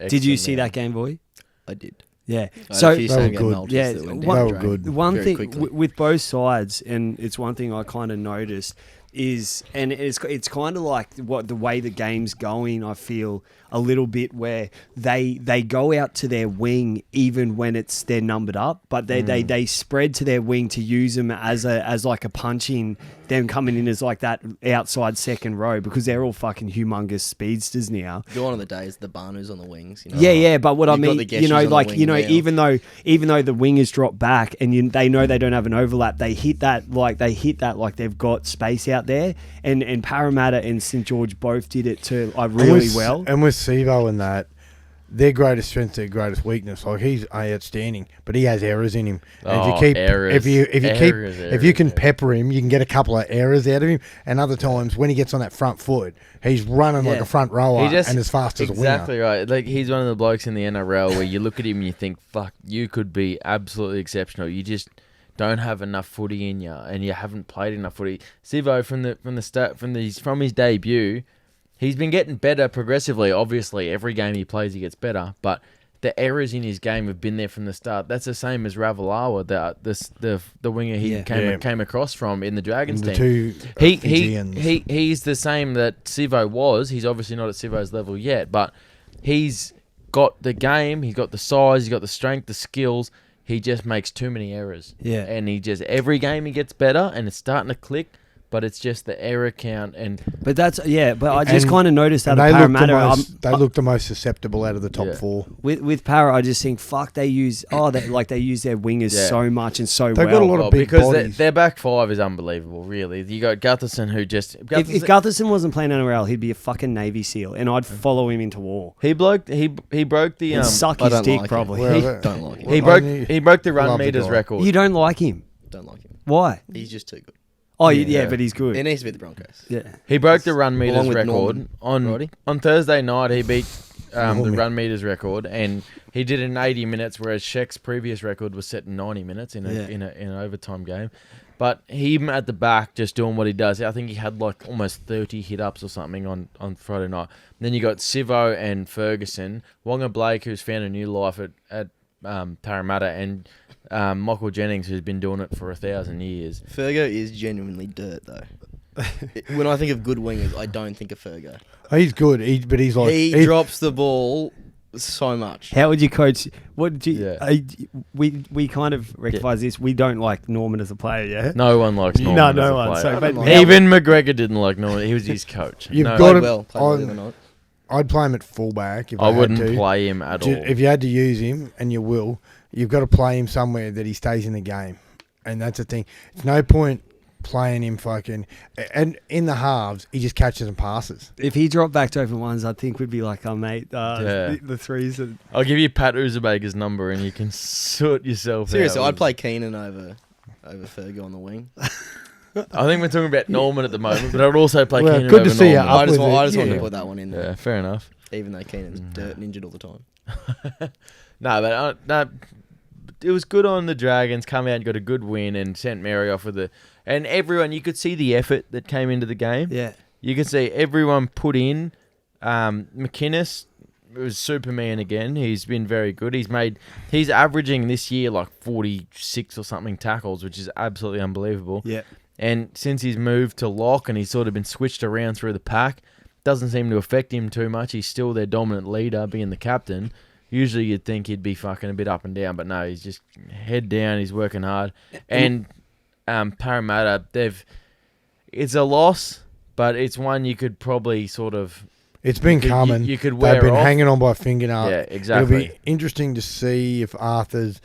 Did you see that game, boy? I did. Yeah. So they were good. Yeah. They were good. One thing with both sides, and it's one thing I kind of noticed is, and it's kind of like the way the game's going. I feel a little bit where they go out to their wing even when they're numbered up, but they spread to their wing to use them as like a punching, them coming in as like that outside second row, because they're all fucking humongous speedsters now. Gone are the days the Banu's on the wings. Yeah, but what I mean, now. even though the wing is dropped back and they know they don't have an overlap, they hit that like they've got space out there, and Parramatta and St George both did it too, really well. And with Sivo and that, their greatest strength, their greatest weakness. Like, he's outstanding, but he has errors in him. And if you can pepper him, you can get a couple of errors out of him. And other times when he gets on that front foot, he's running like a front rower and as fast as a winner. Exactly right. Like, he's one of the blokes in the NRL where you look at him and you think, fuck, you could be absolutely exceptional. You just don't have enough footy in you, and you haven't played enough footy. Sivo from his debut, he's been getting better progressively. Obviously, every game he plays, he gets better. But the errors in his game have been there from the start. That's the same as Ravalawa, the winger he came across from in the Dragons team. He's the same that Sivo was. He's obviously not at Sivo's level yet, but he's got the game. He's got the size. He's got the strength, the skills. He just makes too many errors. Yeah, and every game he gets better, and it's starting to click. But it's just the error count, but I just kind of noticed that at Parramatta, they look the most susceptible out of the top four. With Para, I just think they use their wingers so much and so They've got a lot of big bodies. Their back five is unbelievable. Really, you got Gutherson who just if Gutherson wasn't playing NRL, he'd be a fucking Navy SEAL, and I'd follow him into war. He broke the and suck his dick probably. Don't like him. He broke the run meters record. You don't like him? Don't like him. Why? He's just too good. Oh, yeah, but he's good. He needs to be the Broncos. Yeah. He broke the run meters record on Thursday night. He beat the run meters record, and he did it in 80 minutes, whereas Sheck's previous record was set in 90 minutes in an overtime game. But him at the back just doing what he does. I think he had like almost 30 hit-ups or something on Friday night. And then you got Sivo and Ferguson, Wonga Blake, who's found a new life at Parramatta, and Michael Jennings, who's been doing it for 1,000 years. Fergo is genuinely dirt, though. When I think of good wingers, I don't think of Fergo. He's good, but he's like... He drops the ball so much. How would you coach... What did you... We kind of recognise this. We don't like Norman as a player, yeah? No one likes Norman as a player. So, even McGregor didn't like Norman. He was his coach. You've got him... I'd play him at fullback. If I had wouldn't to. play him at all. If you had to use him, and you will, you've got to play him somewhere that he stays in the game, and that's the thing. It's no point playing him and in the halves, he just catches and passes. If he dropped back to open ones, I think we'd be like, oh, mate, the threes. I'll give you Pat Uzabaker's number and you can sort yourself Seriously, out. I'd play Keenan over Fergo on the wing. I think we're talking about Norman at the moment, but I would also play Keenan good over to see you Norman. up I just with wanted it. to put that one in there, Yeah, fair enough. even though Keenan's dirt and injured all the time. No, it was good on the Dragons. Come out and got a good win and sent Mary off with and everyone, you could see the effort that came into the game. Yeah. You could see everyone put in. McInnes was Superman again. He's been very good. He's averaging this year like 46 or something tackles, which is absolutely unbelievable. Yeah. And since he's moved to lock and he's sort of been switched around through the pack, doesn't seem to affect him too much. He's still their dominant leader, being the captain. Usually you'd think he'd be fucking a bit up and down, but no, he's just head down. He's working hard. And Parramatta, it's a loss, but it's one you could probably sort of... It's been coming. You could wear They've been off. hanging on by a fingernail. Yeah, exactly. It'll be interesting to see if Arthur's...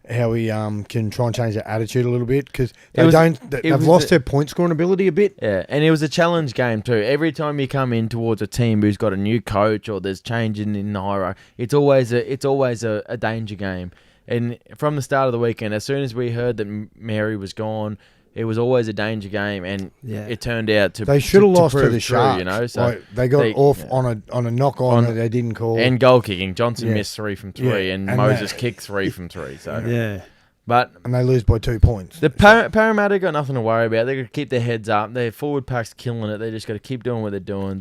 how he can try and change their attitude a little bit, because they've lost their point scoring ability a bit. Yeah, and it was a challenge game too. Every time you come in towards a team who's got a new coach or there's change in the hierarchy, it's always a danger game. And from the start of the weekend, as soon as we heard that Mary was gone, it was always a danger game, and it turned out to they should have lost to prove the true, Sharks. you know. So they got off on a knock on that they didn't call. And goal kicking, Johnson missed 3 from 3, and Moses kicked 3 from 3. So and they lose by 2 points. The Parramatta got nothing to worry about. They got to keep their heads up. Their forward pack's killing it. They just got to keep doing what they're doing.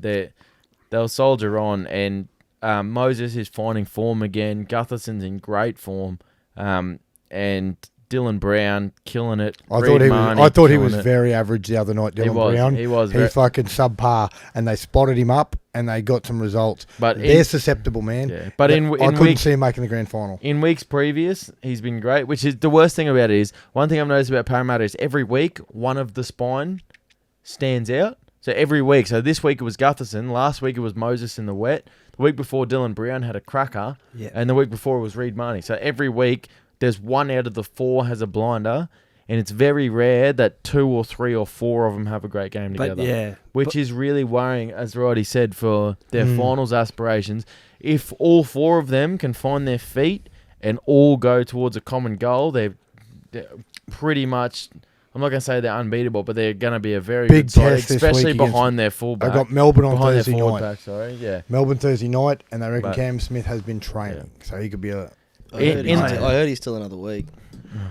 They'll soldier on, and Moses is finding form again. Gutherson's in great form, and Dylan Brown killing it. I thought he was very average the other night. Dylan Brown. He was. He's fucking subpar, and they spotted him up, and they got some results. But they're susceptible, man. Yeah. But I couldn't see him making the grand final. In weeks previous, he's been great. Which is the worst thing about it is one thing I've noticed about Parramatta is every week one of the spine stands out. So every week. So this week it was Gutherson. Last week it was Moses in the wet. The week before Dylan Brown had a cracker. Yeah. And the week before it was Reed Marnie. So every week there's 1 out of the 4 has a blinder, and it's very rare that 2 or 3 or 4 of them have a great game together. Which is really worrying, as Roddy said, for their finals aspirations. If all 4 of them can find their feet and all go towards a common goal, they're pretty much... I'm not going to say they're unbeatable, but they're going to be a very big good side, test especially behind their fullback. They got Melbourne on Thursday night. Melbourne Thursday night, and they reckon Cam Smith has been training, so he could be a... I heard he's still another week.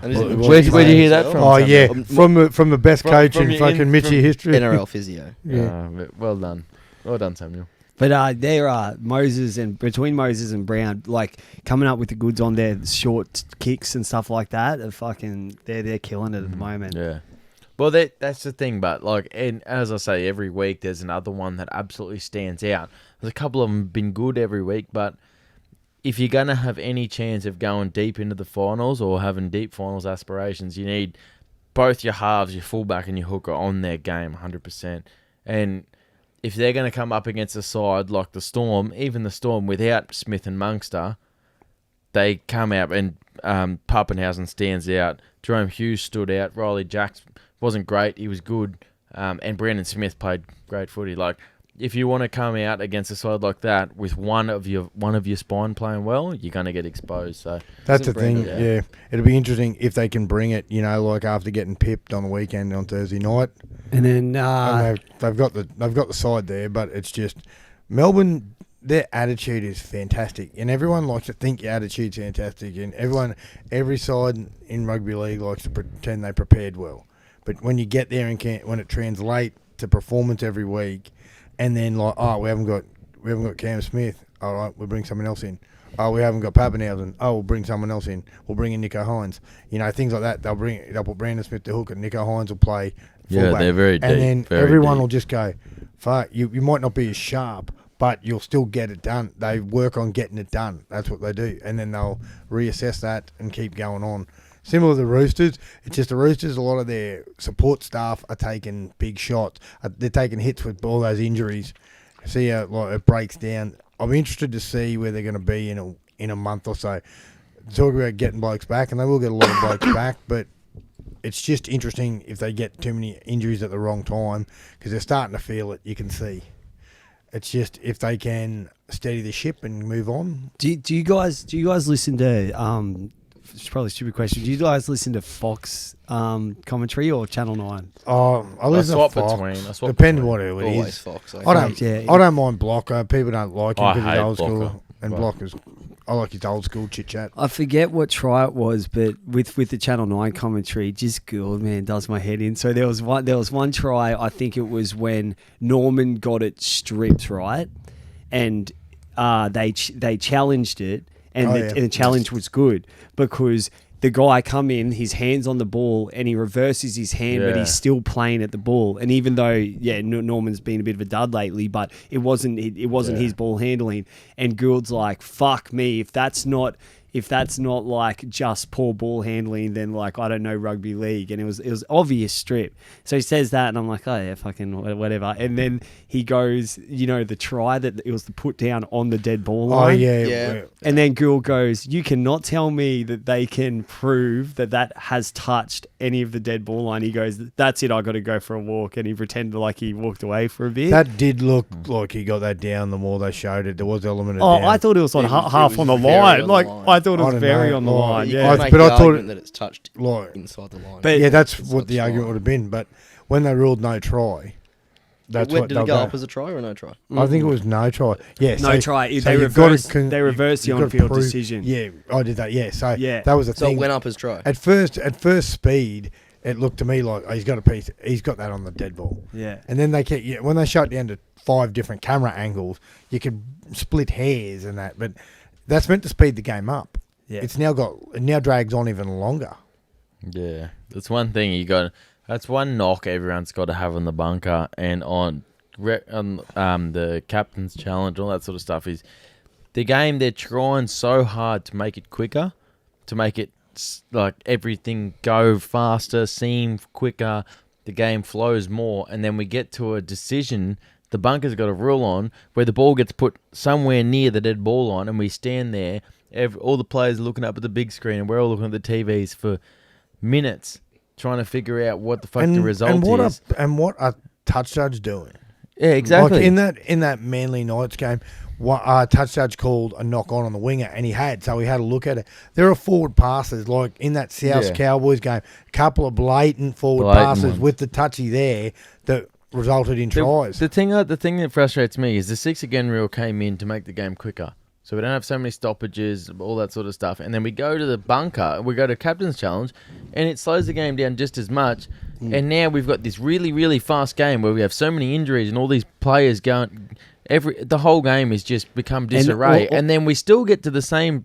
Where'd you hear that from? Oh, yeah. From the best coach in fucking Mitchie history. NRL physio. Well done. Well done, Samuel. But there are between Moses and Brown, like coming up with the goods on their short kicks and stuff like that. They're killing it at the moment. Yeah. Well, that's the thing, but and as I say, every week there's another one that absolutely stands out. There's a couple of them been good every week, but if you're going to have any chance of going deep into the finals or having deep finals aspirations, you need both your halves, your fullback and your hooker on their game 100%. And if they're going to come up against a side like the Storm, even the Storm without Smith and Munster, they come out and Pappenhausen stands out. Jerome Hughes stood out. Riley Jacks wasn't great. He was good. And Brandon Smith played great footy. If you want to come out against a side like that with one of your spine playing well, you're going to get exposed. So that's the thing. Yeah, it'll be interesting if they can bring it. After getting pipped on the weekend on Thursday night, and then they've got the side there, but it's just Melbourne. Their attitude is fantastic, and everyone likes to think your attitude's fantastic, and every side in rugby league likes to pretend they prepared well. But when you get there and when it translates to performance every week. And then we haven't got Cam Smith. All right, we'll bring someone else in. Oh, we haven't got Pappenhausen. Oh, we'll bring someone else in. We'll bring in Nico Hines. Things like that. They'll put Brandon Smith to hook, and Nico Hines will play fullback. Yeah, they're very deep. And then everyone will just go, fuck, you might not be as sharp, but you'll still get it done. They work on getting it done. That's what they do. And then they'll reassess that and keep going on. Similar to the Roosters, it's just the Roosters, a lot of their support staff are taking big shots. They're taking hits with all those injuries. see how it breaks down. I'm interested to see where they're going to be in a month or so. Talking about getting blokes back, and they will get a lot of blokes back, but it's just interesting if they get too many injuries at the wrong time because they're starting to feel it. You can see. It's just if they can steady the ship and move on. Do you guys listen to it's probably a stupid question. Do you guys listen to Fox commentary or Channel 9? Oh, I listen to Fox. Depends what it Always is. Fox. I don't mind Blocker. People don't like him because he's old Blocker. school. And Blocker's, I like his old school chit chat. I forget what try it was, but with the Channel 9 commentary, just good, man, does my head in. So there was one try, I think it was when Norman got it stripped, right? And they challenged it, and the challenge was good because the guy come in, his hand's on the ball, and he reverses his hand, but he's still playing at the ball. And even though, Norman's been a bit of a dud lately, but it wasn't his ball handling. And Gould's like, fuck me, if that's not like just poor ball handling, then like I don't know rugby league. And it was obvious strip. So he says that, and I'm like, oh yeah, fucking whatever. And then he goes, the try that it was the put down on the dead ball line. Oh yeah. And then Gould goes, you cannot tell me that they can prove that has touched any of the dead ball line. He goes, that's it, I got to go for a walk. And he pretended like he walked away for a bit. That did look like he got that down the more they showed it. There was element of down. I thought it was on half on the line. I thought it was very on the line. You Yeah, can make the argument that it's touched inside the line. But that's what the argument would have been. But when they ruled no try, that's what did it go up as a try or no try? I think it was no try. Yeah, no try. They reversed the on-field decision. Yeah, I did that. Yeah, so Yeah. that was the So thing. it went up as try. At first speed, it looked to me like he's got a piece. He's got that on the dead ball. Yeah. And then when they shut down to 5 different camera angles, you could split hairs and that. But that's meant to speed the game up. Yeah. It now drags on even longer. Yeah, that's one thing that's one knock everyone's got to have on the bunker and on the captain's challenge, all that sort of stuff is the game. They're trying so hard to make it quicker, to make it like everything go faster, seem quicker, the game flows more, and then we get to a decision the bunker's got a rule on where the ball gets put somewhere near the dead ball line, and we stand there. All the players are looking up at the big screen, and we're all looking at the TVs for minutes trying to figure out what the fuck the result is. And what a touch judge doing. Yeah, exactly. Like in that Manly Knights game, what touch judge called a knock on the winger, and he had a look at it. There are forward passes, like in that South Cowboys game, a couple of blatant forward passes ones with the touchy there that resulted in tries. The thing that frustrates me is the 6 again rule came in to make the game quicker. So we don't have so many stoppages, all that sort of stuff. And then we go to the bunker, we go to Captain's Challenge, and it slows the game down just as much. And now we've got this really, really fast game where we have so many injuries and all these players going. The whole game has just become disarray. And then we still get to the same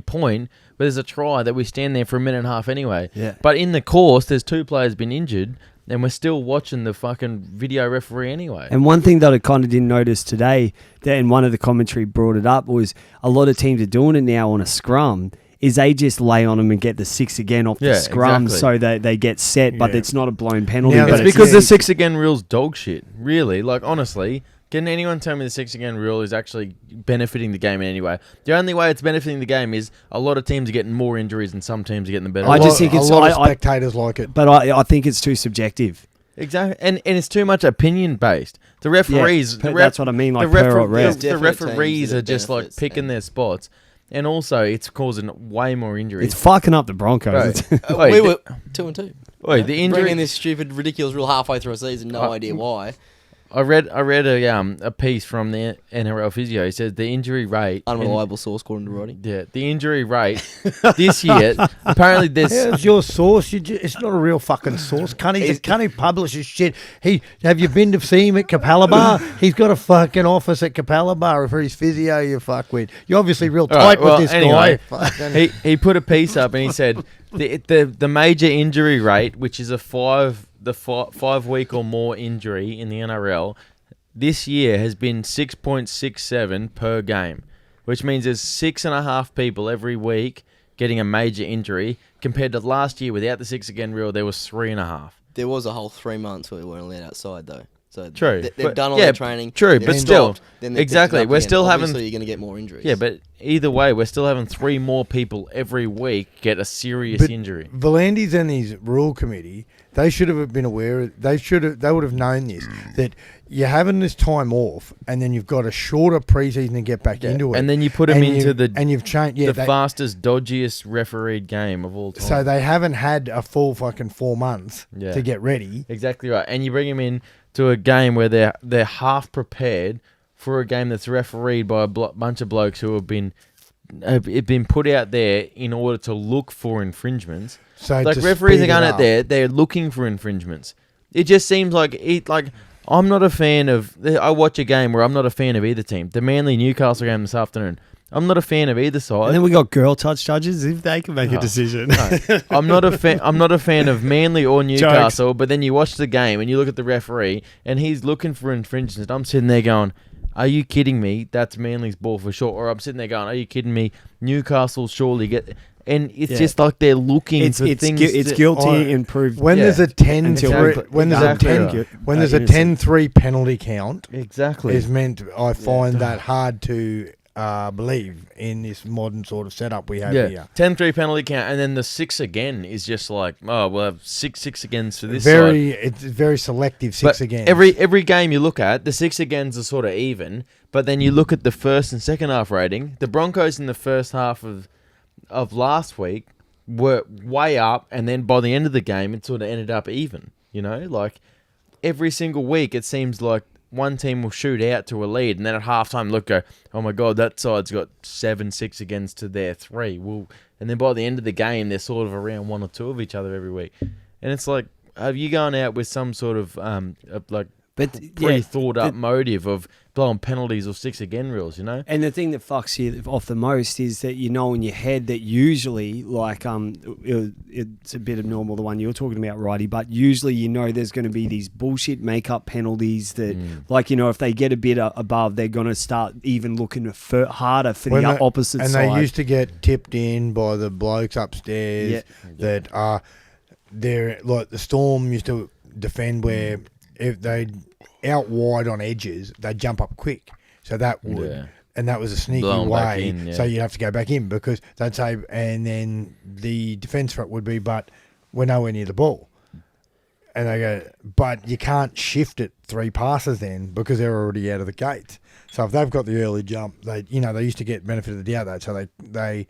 point where there's a try that we stand there for a minute and a half anyway. Yeah. But in the course, there's 2 players been injured. And we're still watching the fucking video referee anyway. And one thing that I kind of didn't notice today, and one of the commentary brought it up, was a lot of teams are doing it now on a scrum, is they just lay on them and get the 6 again off the scrum so that they get set, but it's not a blown penalty. Now, it's because the 6 again rule's dog shit, really. Like, honestly, can anyone tell me the 6 again rule is actually benefiting the game in any way? The only way it's benefiting the game is a lot of teams are getting more injuries and some teams are getting the better. I just think a lot of spectators like it. But I think it's too subjective. Exactly, and it's too much opinion based. The referees, that's what I mean. Like the referees are just like picking their spots, and also it's causing way more injuries. It's fucking up the Broncos. We were 2-2. Wait, the injury bringing this stupid, ridiculous rule halfway through a season, no idea why. I read a piece from the NRL physio. He says the injury rate, unreliable source according to Roddy. Yeah, the injury rate this year apparently there's. How's your source? It's not a real fucking source. Can't he publish his shit? Have you been to see him at Capalaba? He's got a fucking office at Capalaba for his physio. You fuckwit. You're obviously real tight with this guy. He put a piece up and he said the major injury rate, which is a 5 week or more injury in the NRL this year has been 6.67 per game, which means there's 6.5 people every week getting a major injury compared to last year without the 6 again rule. There was 3.5. There was a whole 3 months where we weren't allowed outside though. So True. they've done all their training. True, but still, then exactly. We're still having. Obviously, you're going to get more injuries. Yeah, but either way, we're still having 3 more people every week get a serious injury. Volandis and his rule committee, they should have been aware. They would have known this, that you're having this time off, and then you've got a shorter preseason to get back into it, and then you put them into you've changed the fastest, dodgiest refereed game of all time. So they haven't had a full fucking 4 months to get ready. Exactly right, and you bring them in to a game where they're half prepared for a game that's refereed by a bunch of blokes who have been put out there in order to look for infringements. So like referees are going out there, they're looking for infringements. It just seems like I'm not a fan of. I watch a game where I'm not a fan of either team. The Manly Newcastle game this afternoon. I'm not a fan of either side. And then we got girl touch judges if they can make a decision. No. I'm not a fan of Manly or Newcastle. Jokes. But then you watch the game and you look at the referee and he's looking for infringements. I'm sitting there going, "Are you kidding me? That's Manly's ball for sure." Or I'm sitting there going, "Are you kidding me? Newcastle surely get." And it's just like they're looking for things. It's guilty and proved. When there's a 10-3 penalty count, exactly is meant. I find that hard to believe in this modern sort of setup we have here. 10-3 penalty count, and then the 6 again is just like, oh, we'll have 6 agains for this side. It's very selective 6 agains. Every game you look at, the 6 agains are sort of even, but then you look at the first and second half rating. The Broncos in the first half of last week were way up, and then by the end of the game, it sort of ended up even. You know, like every single week, it seems like one team will shoot out to a lead, and then at halftime, go, oh my god, that side's got 7-6 against to their 3. Well, and then by the end of the game, they're sort of around 1 or 2 of each other every week, and it's like, are you going out with some sort of thought up motive of blowing penalties or 6 again rules, you know? And the thing that fucks you off the most is that you know in your head that usually, it's a bit abnormal, the one you're talking about, Righty, but usually you know there's going to be these bullshit make-up penalties that, if they get a bit above, they're going to start even looking harder for the opposite side. And they used to get tipped in by the blokes upstairs that they're like the Storm used to defend where if they out wide on edges, they jump up quick. So that would, and that was a sneaky way. So you'd have to go back in because they'd say, and then the defence front would be, but we're nowhere near the ball. And they go, but you can't shift it 3 passes then because they're already out of the gates. So if they've got the early jump, they used to get benefit of the doubt that. So they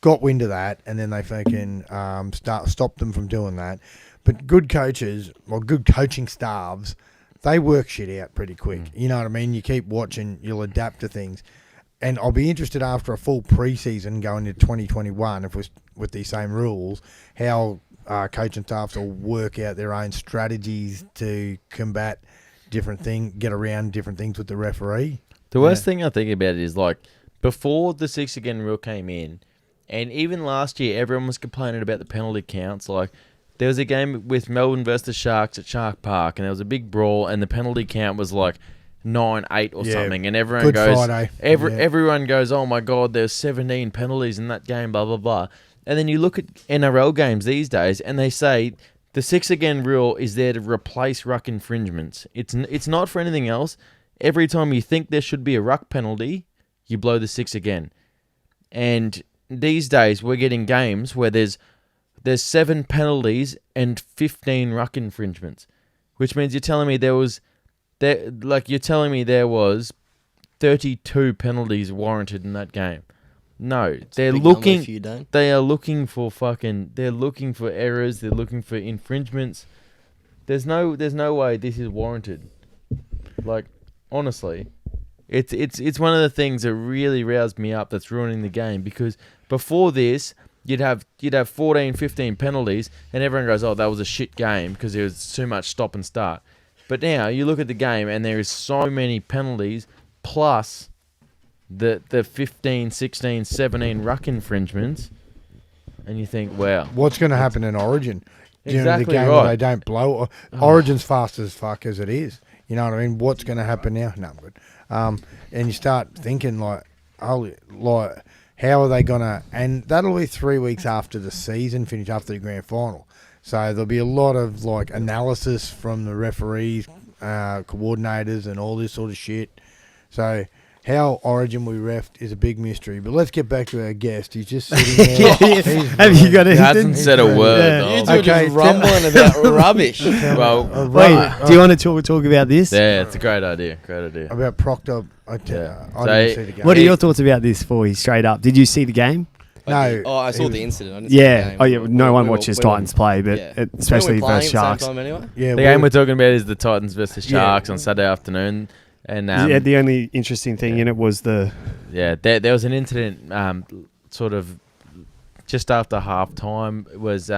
got wind of that, and then they fucking stop them from doing that. But good coaches, or good coaching staffs, they work shit out pretty quick. You know what I mean? You keep watching, you'll adapt to things. And I'll be interested after a full preseason going into 2021, if with these same rules, how coaching staffs will work out their own strategies to combat different things, get around different things with the referee. The worst thing I think about it is, like, before the 6 again rule came in, and even last year, everyone was complaining about the penalty counts, like, there was a game with Melbourne versus the Sharks at Shark Park, and there was a big brawl, and the penalty count was like 9-8 or something, and everyone everyone goes, oh my god, there's 17 penalties in that game, blah blah blah. And then you look at NRL games these days, and they say the 6 again rule is there to replace ruck infringements. It's not for anything else. Every time you think there should be a ruck penalty, you blow the 6 again. And these days we're getting games where there's 7 penalties and 15 ruck infringements, which means you're telling me there was 32 penalties warranted in that game. No, they're looking for errors, they're looking for infringements. There's no way this is warranted. Like, honestly, it's one of the things that really roused me up that's ruining the game, because before this You'd have 14, 15 penalties, and everyone goes, oh, that was a shit game because there was too much stop and start. But now you look at the game, and there is so many penalties, plus the 15, 16, 17 ruck infringements, and you think, wow. What's going to happen in Origin? Exactly the game right. where they don't blow. Origin's fast as fuck as it is. You know what I mean? What's going to happen now? No, I'm good. And you start thinking, how are they going to... And that'll be 3 weeks after the season finish, after the grand final. So there'll be a lot of like analysis from the referees, coordinators, and all this sort of shit. So how Origin we refed is a big mystery. But let's get back to our guest. He's just sitting there. Have you got anything? He hasn't said a word. Yeah. You two are just rumbling about rubbish. Well, Wait, do you want to talk about this? yeah, it's a great idea. Great idea. About Proctor. I Yeah. didn't see the game. What are your thoughts about this, Vaughey? Straight up, did you see the game? No. I saw it the was- incident. I didn't see the Yeah. game. Oh yeah. No one We were- watches we were- Titans play, but yeah. especially Weren't we playing versus at the Sharks. same time anyway? Yeah, The game we're talking about is the Titans versus Yeah. Sharks on Saturday afternoon. And Yeah, the only interesting thing in it was the there was an incident sort of just after half time. It was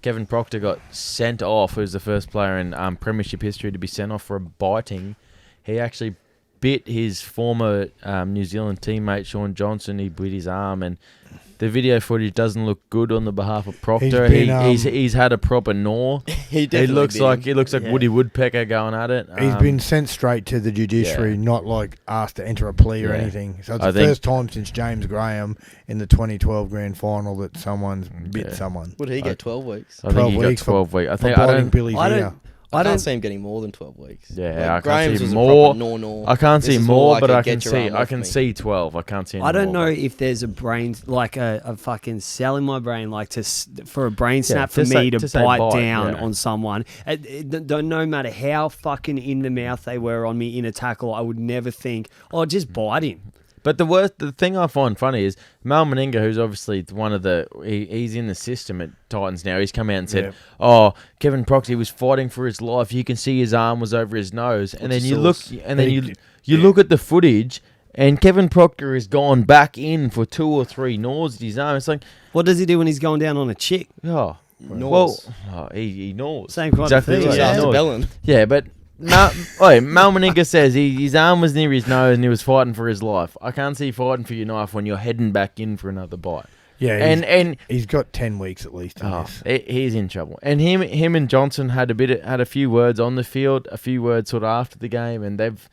Kevin Proctor got sent off, who was the first player in Premiership history to be sent off for biting. He actually bit his former New Zealand teammate Sean Johnson. He bit his arm, and the video footage doesn't look good on the behalf of Proctor. He's had a proper gnaw. He definitely It looks like Yeah. Woody Woodpecker going at it. He's been sent straight to the judiciary, not like asked to enter a plea or Yeah. anything. So it's I the think- first time since James Graham in the 2012 grand final that someone's bit Yeah. someone. Would he get 12 weeks? I think 12 he got weeks for- 12 weeks. I For think I biting don't. Billy's I ear. don't- I don't- can't see him getting more than 12 weeks. Yeah, Like, I can't Graham's see was a more. proper gnaw. I can't This see is more, like but a I get can your see. arm I off can me. see 12. I can't see. I don't more, know but- if there's a brain like a fucking cell in my brain like for a brain snap to for say- me to to say bite bite, down yeah. on someone. No matter how fucking in the mouth they were on me in a tackle, I would never think, oh, just bite him. But the thing I find funny is Mal Meninga, who's obviously one of he's in the system at Titans now. He's come out and said, Yeah. "Oh, Kevin Proctor was fighting for his life. You can see his arm was over his nose." And then What's you the look, source? and then He- you look at the footage, and Kevin Proctor has gone back in for 2 or 3 gnaws at his arm. It's like, What does he do when he's going down on a chick? oh, Gnaws. well, he gnaws. Same kind Exactly of thing. right. Yeah. After Gnaws. Bellin. Yeah, but Mal Meninga says his arm was near his nose and he was fighting for his life. I can't see fighting for your knife when you're heading back in for another bite. Yeah, And he's got 10 weeks at least in this. he's in trouble. And him and Johnson had a few words on the field, a few words sort of after the game, and they've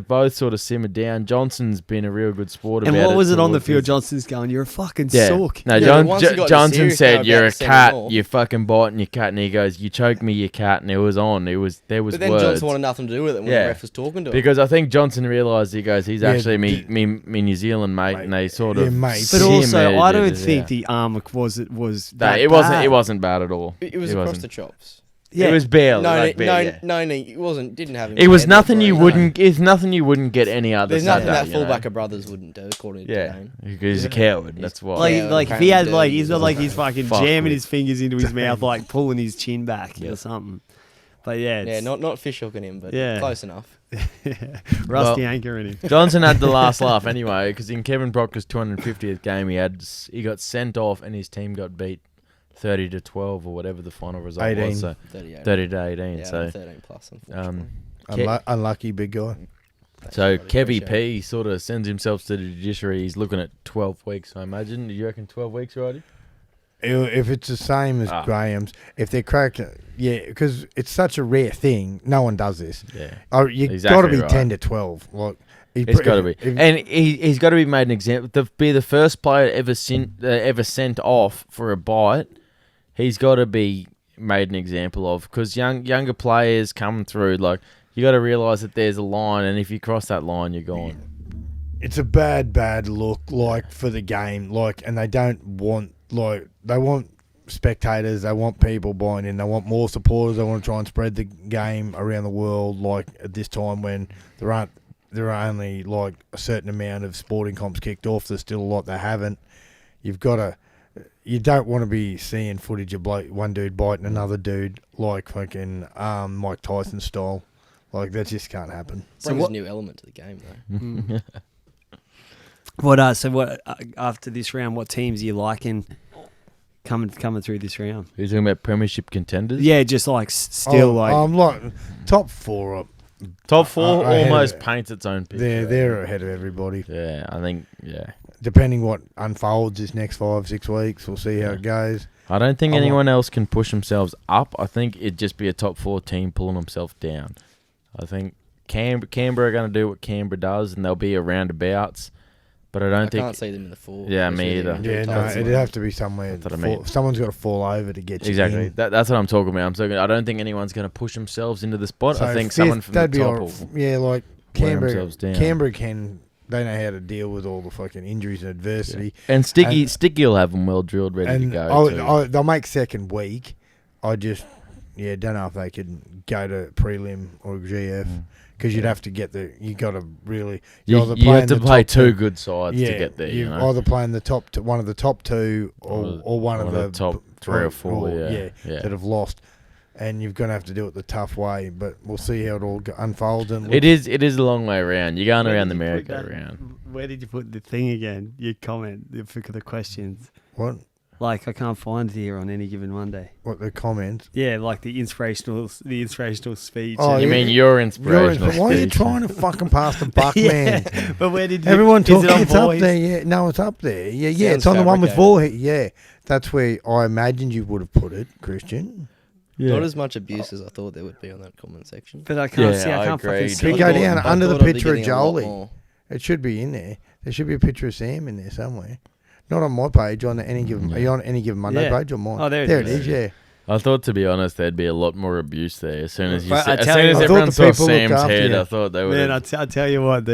both sort of simmered down. Johnson's been a real good sport And about it. what was it on the towards field? his- Johnson's going, you're a fucking Yeah. sook. No, Yeah, but once he got into Johnson serious said, about "You're a sending cat. him off." You fucking biting your cat." And he goes, "You choked me, you cat." And it was on. There was But then words. Johnson wanted nothing to do with it when Yeah. the ref was talking to him. Because I think Johnson realised he's Yeah, actually me New Zealand mate, and they sort of mate. But also, I don't yeah. think the arm was that it bad. wasn't bad at all. It was It across wasn't. the chops. Yeah. It was barely. No, like, barely, yeah. no, it wasn't. Didn't have him. It was head nothing you brain. wouldn't. It's nothing you wouldn't get any other. There's nothing Saturday, that you know? fullback of brothers wouldn't do, according to Yeah, Dane. because he's a coward. That's why. Like, Yeah, like if he had apparently like dirty he's not as like well. he's fucking Fuck jamming with. his fingers into his mouth, like pulling his chin back or something. But yeah, Yeah, it's, not fish hooking him, but Yeah. close enough. rusty Well, anchor in him. Johnson had the last laugh anyway, because in Kevin Proctor's 250th game, he got sent off and his team got beat 30-12 or whatever the final result 18. was. So 38. 30-18. Yeah, so 13 plus, unfortunately. Unlucky big guy. So That's Kevy appreciate P sort of sends himself to the judiciary. He's looking at 12 weeks, I imagine. Do you reckon 12 weeks, righty? If it's the same as Ah. Graham's, if they're cracked, yeah, because it's such a rare thing. No one does this. Yeah. Oh, you Exactly got to be right. 10 to 12. Like It's got to be. And he's got to be made an example. To be the first player ever sent off for a bite, he's got to be made an example of, because younger players come through, like, you got to realise that there's a line, and if you cross that line, you're gone. it's a bad look, like, for the game, like, and they don't want, like, they want spectators, they want people buying in, they want more supporters, they want to try and spread the game around the world, like, at this time when there are only, like, a certain amount of sporting comps kicked off, there's still a lot they haven't. You don't want to be seeing footage of one dude biting another dude, like fucking Mike Tyson style. Like, that just can't happen. Brings a new element to the game, though. What after this round? What teams are you liking coming through this round? You're talking about premiership contenders? Yeah, just like still like I'm like top 4 up. Top 4 ahead of almost it. paints its own picture. They're ahead of everybody. Yeah, I think, yeah. Depending what unfolds this next 5-6 weeks, we'll see how it goes. I don't think I want- anyone else can push themselves up. I think it'd just be a top 4 team pulling themselves down. I think Canberra are going to do what Canberra does, and there'll be a roundabouts. But I don't think... I can't see them in the 4. Yeah, me either. Yeah, no, it'd have to be somewhere. That's what I mean. Someone's got to fall over to get you Exactly. in. That's what I'm talking about. I don't think anyone's going to push themselves into the spot. So I think fifth, someone from the that'd be top all- will yeah, like wear Canberra. themselves down. Canberra they know how to deal with all the fucking injuries and adversity. And Sticky will have them well drilled, ready to go. too. They'll make second week. I just, don't know if they could go to prelim or GF because you'd have to get you got to really. You have to play two good sides to Yeah, get there. you're You know? either playing one of the top two or one of the top 3 or 4. that have lost. And you're going to have to do it the tough way, but we'll see how it all unfolds. And It is a long way around. You're going around the merry-go-round. Where did you put the thing again? Your comment for the questions. What? Like I can't find it here on any given Monday. What the comments? Yeah, like the inspirational speech. Oh, You mean your inspirational Why are you speech. trying to fucking pass the buck, man? But where did Everyone talking. It's up Vaughey's? there. Yeah, no, it's up there. Yeah, Sounds it's on the one with fabricated. Vaughey. Yeah, that's where I imagined you would have put it, Christian. Yeah. Not as much abuse as I thought there would be on that comment section. But I can't Yeah, see. I I can't fucking agree. see. You it. go down I under the thought I'd be picture of getting a lot Jolie. more. It should be in there. There should be a picture of Sam in there somewhere. Not on my page. On any given. Are you on any given Monday Yeah. page or mine? Oh, there it it is. is. Yeah. I thought, to be honest, there'd be a lot more abuse there. As soon as But I as tell soon you- as I thought everyone the saw people looked Sam's after head, you. I thought they would. Man, I tell you what,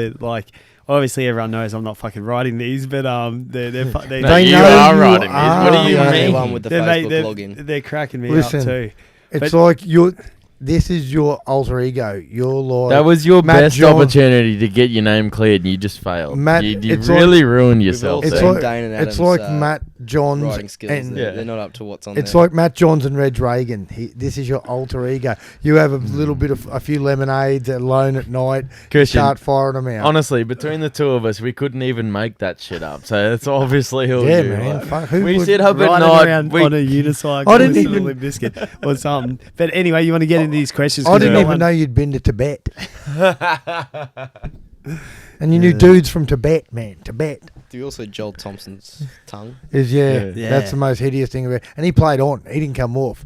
obviously everyone knows I'm not fucking writing these, but No, They you know are you writing these. What are. do you The mean? one with the Facebook login. they're cracking me Listen, up too. It's But- like this is your alter ego. You're like That was your Matt best John- opportunity to get your name cleared, and you just failed. Matt, you it's really ruined yourself We've It's all there. seen like Dane and it's Adam's, like Matt Johns writing skills. and They're not up to what's on it's there. like Matt Johns and Reg Reagan. This is your alter ego. You have a little bit of a few lemonades alone at night. Christian, Start firing them out. honestly, between the two of us, we couldn't even make that shit up. So it's obviously all yeah, you. man. Like, Fuck, who we would- sit up at Riding night. around We, on a unicycle. I didn't listening to even- Limp Bizkit or something. But anyway, you want to get into these questions? I 'cause didn't no even one- know you'd been to Tibet. And you knew dudes from Tibet, man. Tibet Do you also Joel Thompson's tongue? is Yeah. that's the most hideous thing about. And he played on. He didn't come off.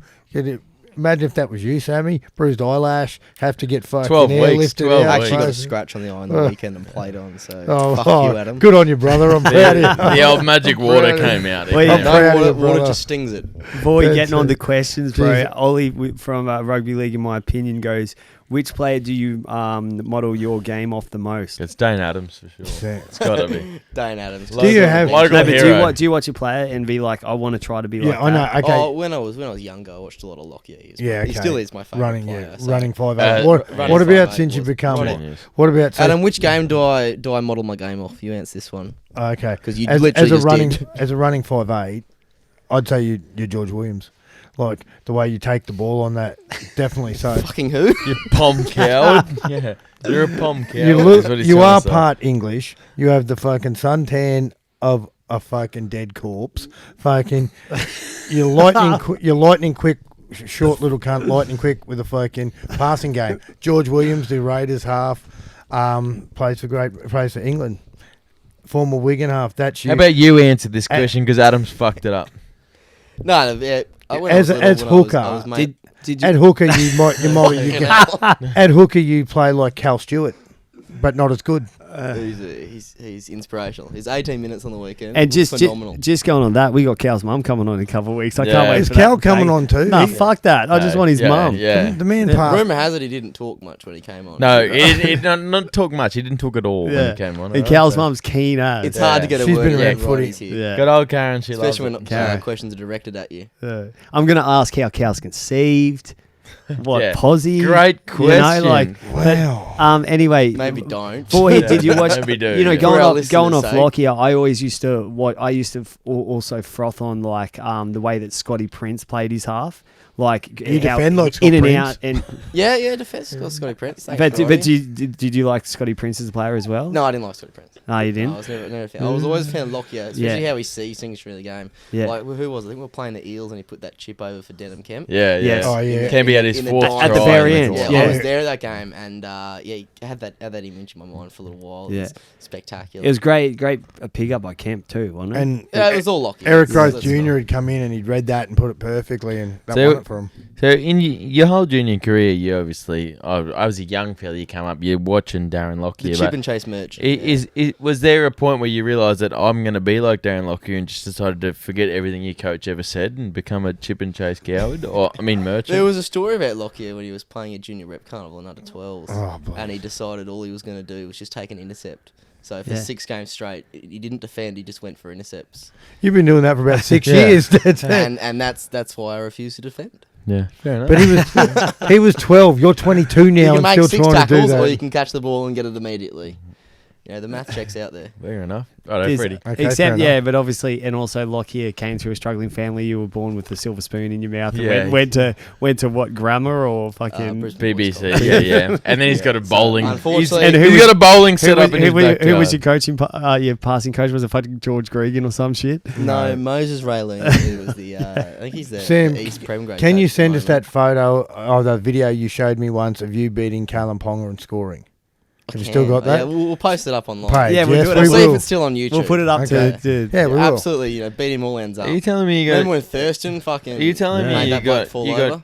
Imagine if that was you, Sammy. Bruised eyelash. Have to get fucking 12 weeks, airlifted 12 out. I actually got a Fuck. scratch on the eye on the weekend and played on, so Oh, fuck oh, you, Adam. good on you, brother. I'm proud of you. the old magic water proud of came out. Well, yeah. I'm No, proud of you, water brother. just stings it. Boy, That's getting on it. the questions, bro. Jeez. Ollie from Rugby League, in my opinion, goes, which player do you model your game off the most? It's Dane Adams for sure. Yeah. It's got to be. Dane Adams. Do you have- Local No, but hero. do you watch a player and be like, I want to try to be like Yeah, I know. that? Okay. Oh, when I was younger, I watched a lot of Lockyer. Yeah, He okay. still is my favourite running, player. so- running 5'8". running What about 5'8" since you've was become? spot What on. it is. What about so, Adam, which game do I model my game off? You answer this one. okay? 'Cause you as literally a just running did. as a running 5'8", I'd say you're George Williams. Like the way you take the ball on that, definitely. So Fucking who? You pom coward. Yeah. You're a pom coward. you is what he's you trying are to say. part English. You have the fucking suntan of a fucking dead corpse. Fucking you're lightning quick. Short little cunt, lightning quick with a fucking passing game. George Williams, the Raiders half, plays for England. Former Wigan half. That's you. How about you answer this question because Adam's fucked it up. No, yeah. As hooker, Did at you? hooker at hooker you play like Cal Stewart, but not as good. He's inspirational. His 18 minutes on the weekend And was just phenomenal. just going on that, we got Cal's mum coming on in a couple of weeks. I Yeah. can't wait. Is for Cal that coming bang. on too? No, fuck that. I just want his mum. Yeah. The man Yeah. part. Rumour has it he didn't talk much when he came on. No, he not talk much. He didn't talk at all when Yeah. he came on. And Cal's mum's keen as. It's hard to get a She's word been in around right footy. here. Yeah. Good old Karen. She Especially loves when it. questions are directed at you. I'm going to ask how Cal's conceived. What Yeah. posse? Great question. Wow. Anyway, Maybe don't. Boy, did you watch? Maybe do, You know, yeah. going For our off listeners' sake. Lockyer, I always used to also froth on like the way that Scotty Prince played his half, like You how defend like Scott in and Prince? out. And Yeah, defence got Scotty Prince. Thanks, but Roddy. did you like Scotty Prince as a player as well? No, I didn't like Scotty Prince. No, you No, didn't. I was never a fan. I was always a fan of Lockyer, especially Yeah. how he sees things through the game. Yeah. Like, who was it? I think we were playing the Eels and he put that chip over for Denham Kemp. Yeah, yeah. Yes. Oh, yeah. Campbell had his In the fourth at the try very in end, Yeah, goal. I yeah. was there at that game, and he had that image in my mind for a little while. It Yeah. was spectacular. It was great a pick up by Kemp too, wasn't it? And yeah, it was all Lockyer. Eric That's- Rose that's Jr. fine. had come in and he'd read that and put it perfectly. And that So it for them. So in your whole junior career, you obviously, I was a young fella. You come up, you're watching Darren Lockyer. The chip and chase merch. Was there a point where you realised that I'm going to be like Darren Lockyer and just decided to forget everything your coach ever said and become a chip and chase coward? Merchant? There was a story about Lockyer when he was playing a junior rep carnival in under 12s. Oh, and he decided all he was going to do was just take an intercept. So for 6 games straight, he didn't defend. He just went for intercepts. You've been doing that for about 6 years. And that's why I refuse to defend. Yeah, fair enough. But he was 12. You're 22 now You can and make still 6 trying to do tackles, that. or you can catch the ball and get it immediately. You know, the math checks out there. Fair enough. Righto, Freddie. Okay, Except, fair enough. but obviously, and also Lockyer came through a struggling family. You were born with a silver spoon in your mouth. And Yeah. went to what, grammar or fucking Brisbane Boys BBC, College. yeah. And then he's got a bowling. Unfortunately, And He's got a bowling set up in his who backyard. was your coaching? Your passing coach was a fucking George Gregan or some shit. No, Moses Raylene. He was the. I think he's the Sam, East Prem grade. Can you coach at send the us that moment. photo of the video you showed me once of you beating Callum Ponga and scoring? Have you still got that? Yeah, we'll post it up online. Page, Yeah, we'll yes, do it. we We'll see if will. it's still on YouTube. We'll put it up Okay. to Yeah, we will. Absolutely, beat him all ends up. Are you telling me Remember when Thurston fucking Are you telling me made you that bloke got fall you over? got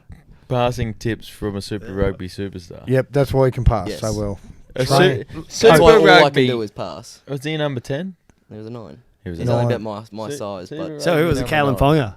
passing tips from a Super Rugby superstar? Yep, that's why he can pass Yes. so well. A Right. That's Super why all I can Rugby. do is pass. Was he number 10? There was a 9. He was He's a only nine. about my size, but So who was it? Callum Ponga?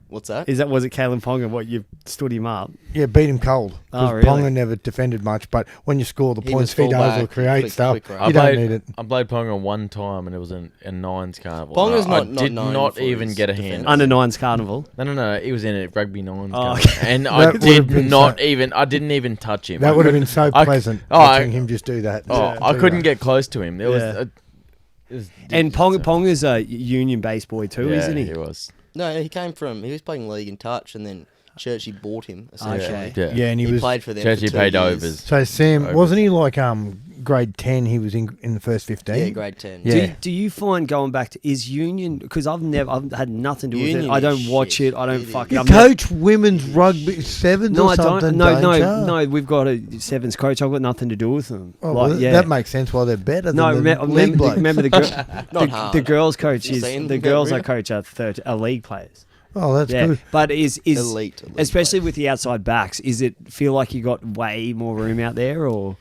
what's that? Was it Callum Ponga? What, you stood him up? Yeah, beat him cold. Oh, Because really? Ponga never defended much, but when you score the He points, was he does full or back, create quick stuff. run. You I don't played- need it. I played Ponga one time and it was a nines carnival. Ponga's And I not did known not for even his get a defence. hand. Under nines carnival. No. He was in a rugby nines Oh, carnival. okay. And That I would've did been not so- even. I didn't even touch him. That I would have couldn't- been so I- pleasant oh, watching him just do that. Oh, I couldn't get close to him. There was. Yeah. It was And different. Ponga's a union-based boy too, Yeah, isn't he? He was. No, he was playing league in touch, and then Churchy bought him. Essentially. Okay. Yeah. Yeah, and he He was. played for them. Churchy for 2 paid years. overs. So Sam, Overs. wasn't he like grade 10? He was in the first 15. Yeah, grade 10. Yeah. Do you find going back to is union because I've had nothing to do with it. Union I don't is watch shit. it. I don't It fucking. You I'm not- coach women's rugby sevens No, or I something, don't. don't you? No. We've got a sevens coach. I've got nothing to do with them. Oh, Like, well, yeah. that makes sense why they're better No, than the league blokes. remember Not hard. the girls coach You is seen the them, girls I really? coach are league players. Oh, that's Yeah, good. but is Elite especially players. with the outside backs. Is it feel like you got way more room out there or?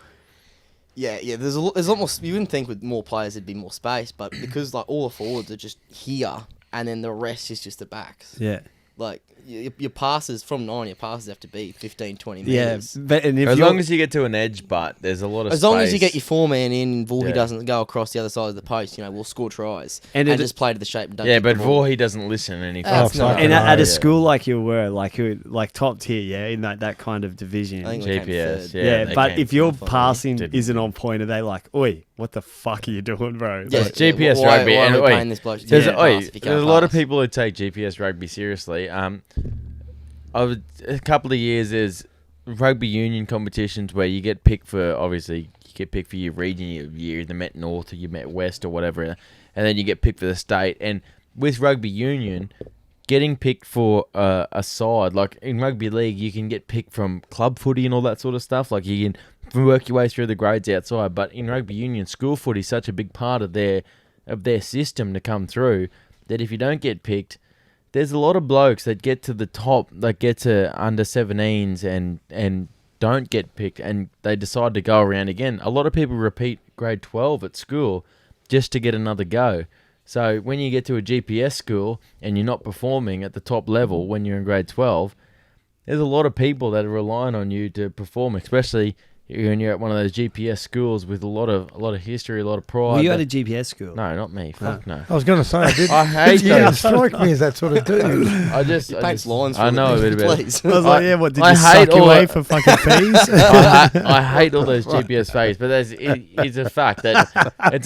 Yeah. There's a lot more. You wouldn't think with more players there'd be more space, but because like all the forwards are just here, and then the rest is just the backs. Yeah. Like your passes from 9, your passes have to be 15, 20 Yeah, meters. but and if As you're- long as you get to an edge, but there's a lot of As long as you space. get your 4-man in, Vaughey Yeah. doesn't go across the other side of the post. We'll score tries And and it- just play to the shape. And don't Yeah, kick but the ball. Vaughey doesn't listen and he That's fucks not up. right. and at Yeah. a school like you were, like top tier, yeah, in that kind of division. I think we came GPS, third. Yeah, they but came if your from passing Didn't. isn't on point, are they like, oi, what the fuck are you doing, bro? Yeah, Like, GPS why rugby, are and we oi, paying this bloke to There's, pass if you can't there's a lot of pass? people who take GPS rugby seriously. Over a couple of years, there's rugby union competitions where you get picked for, obviously, you get picked for your region, you're either Met North or you Met West or whatever, and then you get picked for the state. And with rugby union, getting picked for a side, like in rugby league, you can get picked from club footy and all that sort of stuff. Like you can work your way through the grades outside. But in rugby union, school footy is such a big part of their system to come through that if you don't get picked, there's a lot of blokes that get to the top, that get to under 17s and don't get picked, and they decide to go around again. A lot of people repeat grade 12 at school just to get another go. So when you get to a GPS school and you're not performing at the top level when you're in grade 12, there's a lot of people that are relying on you to perform, especially when you're at one of those GPS schools with a lot of history, a lot of pride. were you at a GPS school? No, not me. Fuck no. I was going to say, I did. I hate You didn't those. strike me as that sort of dude. I just Paints lines. I know a bit about it. Please. I was like, yeah, what, did I you hate suck all away that- for fucking fees? I hate all those GPS phase, but it's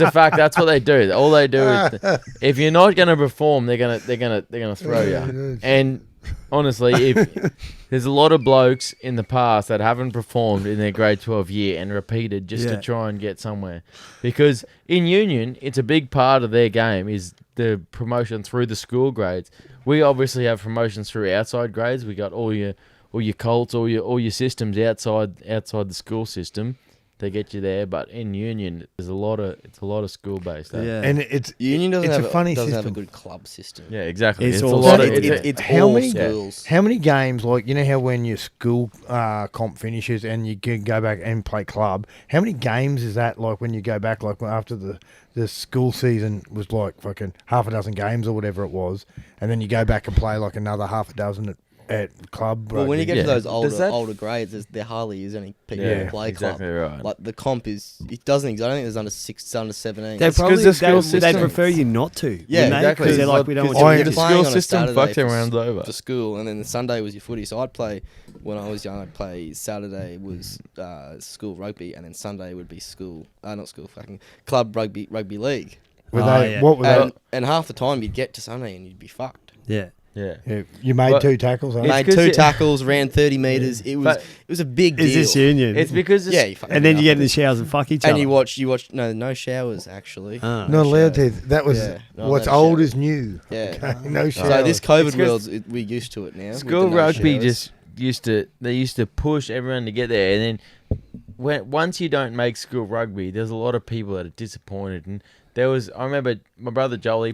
a fact that's what they do. All they do is if you're not going to perform, they're gonna throw you. And honestly, if there's a lot of blokes in the past that haven't performed in their grade 12 year and repeated just Yeah. to try and get somewhere, because in union, it's a big part of their game is the promotion through the school grades. We obviously have promotions through outside grades. We got all your Colts, all your systems outside the school system, to get you there. But in Union, it's a lot of school based. Yeah. And it's Union doesn't it's have a funny doesn't have a system. good club system. Yeah, exactly. It's It's, a all- lot of. It's how all many- schools. How many games, like, you know how when your school comp finishes and you can go back and play club, how many games is that, like, when you go back, like, after the school season was, like, fucking half a dozen games or whatever it was, and then you go back and play, like, another half a dozen at club? Well, when you get Yeah. to those Does that- older grades, there hardly is any people Yeah, who play exactly club. right. Like the comp it doesn't exist. I don't think there's under 6, it's under 17. They It's 'cause probably the school they system- prefer you not to. Yeah, wouldn't they? exactly. 'Cause they're like, we don't want Oh, you yeah. to the get Playing school on a system Saturday fucked for everyone's over. for school, and then the Sunday was your footy. So I'd play when I was young. I'd play Saturday was school rugby, and then Sunday would be school, not school, fucking club rugby league. Were Oh, they, yeah. what were And half the time you'd get to Sunday and you'd be fucked. Yeah. Yeah. they? Yeah, you made But- 2 tackles, huh? It's Made 'cause 2 it- tackles, ran 30 meters. It was But- a big deal. Is this Union? It's because Yeah, you fucking and then you get get up in the showers and fuck each and other. you watch. No showers actually. Ah. Not allowed shower. to. That was Yeah, not what's allowed old shower. is new. Yeah. No So showers. this COVID It's 'cause world, we're used to it now. with school the no rugby showers. they used to push everyone to get there, and then once you don't make school rugby, there's a lot of people that are disappointed. And I remember my brother Joel,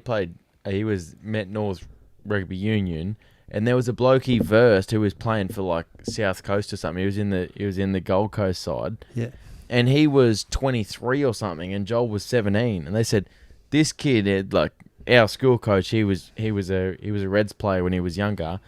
he was Met North Rugby Union, and there was a bloke he versed who was playing for like South Coast or something. He was in the Gold Coast side, Yeah. and he was 23 or something, and Joel was 17, and they said this kid had, like, our school coach, he was a Reds player when he was younger,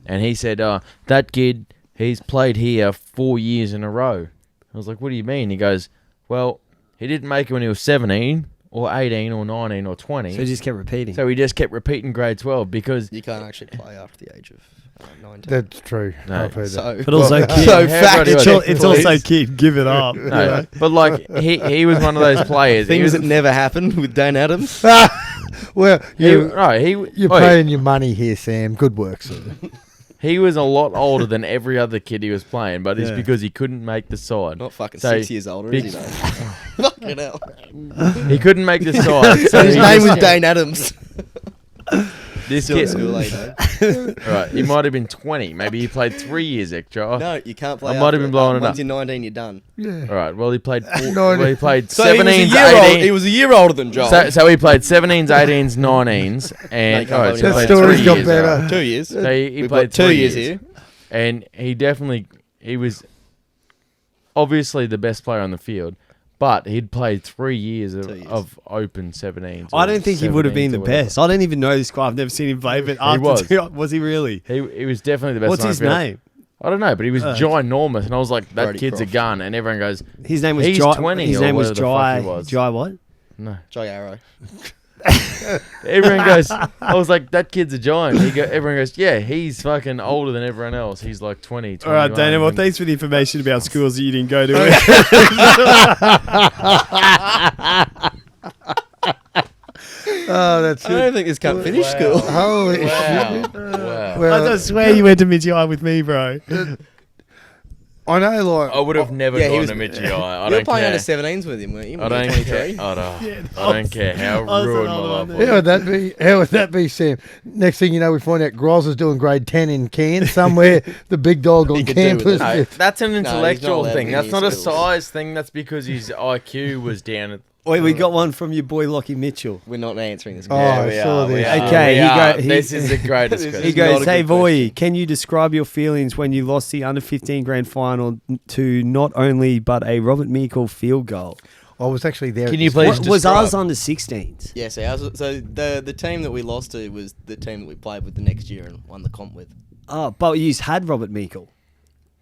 and he said, that kid, he's played here 4 years in a row. I was like, what do you mean? He goes, well, he didn't make it when he was 17 or 18 or 19 or 20. So you just kept repeating. So he just kept repeating grade 12 because You can't actually play after the age of 19. That's true. No. I've heard that. So, but also, Well, kid, so fact- it's also kid. Give it up. you no, know? but like he was one of those players. He things was, that never happened with Dane Adams. Well, you're you're paying your money here, Sam. Good work, sir. He was a lot older than every other kid he was playing, but it's Yeah. because he couldn't make the side. Not fucking So, 6 years older, is he? Though? Fucking hell. He couldn't make the side. So His he name just- was Dane Adams. this Still at kid. school, eh? Right, he might have been 20. Maybe he played 3 years extra. No, you can't play. I might have after been it. blowing it Once up. you're 19, you're done. Yeah. All right. Well, he played. No, Well, he played So 17s, he 18s. was a year older than Joel. So he played 17s, 18s, 19s, and Like, all right, so he that played story's 3 got years, better. right. 2 years. So he We've played got 2 3 years here. and he was obviously the best player on the field, but he'd played 3 years 2 years. of open 17s. I or don't think he would have been 17s the or whatever. best. I don't even know this guy. I've never seen him play, but after was he really? He was definitely the best. What's on his the field. name? I don't know, but he was ginormous, and I was like, that Brody kid's Croft. a gun, and everyone goes, His name was He's Jai. 20 His or name was whatever the fuck Jai. he was. Jai what? no. Joy Arrow. Everyone goes, I was like, that kid's a giant. Everyone goes, yeah, he's fucking older than everyone else. He's like 20, 21. All right, Dana. Well, thanks for the information about schools that you didn't go to. Oh, that's I don't good. think this can't finish school. Holy Wow. shit. Wow. Well, I swear you went to Midgey with me, bro. I know, like, I would have never yeah, he gone was- to Mitchie. I You were don't playing care. under 17s with him, weren't you? I When don't you were care. 23? I don't care how was ruined my another life one. was. how would that be? How would that be, Sam? Next thing you know, we find out Groz is doing grade 10 in Cairns somewhere. The big dog on He could do with campus. it. No, that's an not intellectual allowed thing. in That's his not a schools. size thing. That's because his IQ was down. At, Wait, we got one from your boy Lockie Mitchell. We're not answering this. Oh, question. I saw this. Okay, we he are. go- he- This is the greatest. This He is question. goes, not a "Hey, good Voy, question. can you describe your feelings when you lost the under 15 grand final to not only but a Robert Meikle field goal? I was actually there. Can at you this- please Was describe? ours under 16s? Yeah, so the team that we lost to was the team that we played with the next year and won the comp with. Oh, but you had Robert Meikle.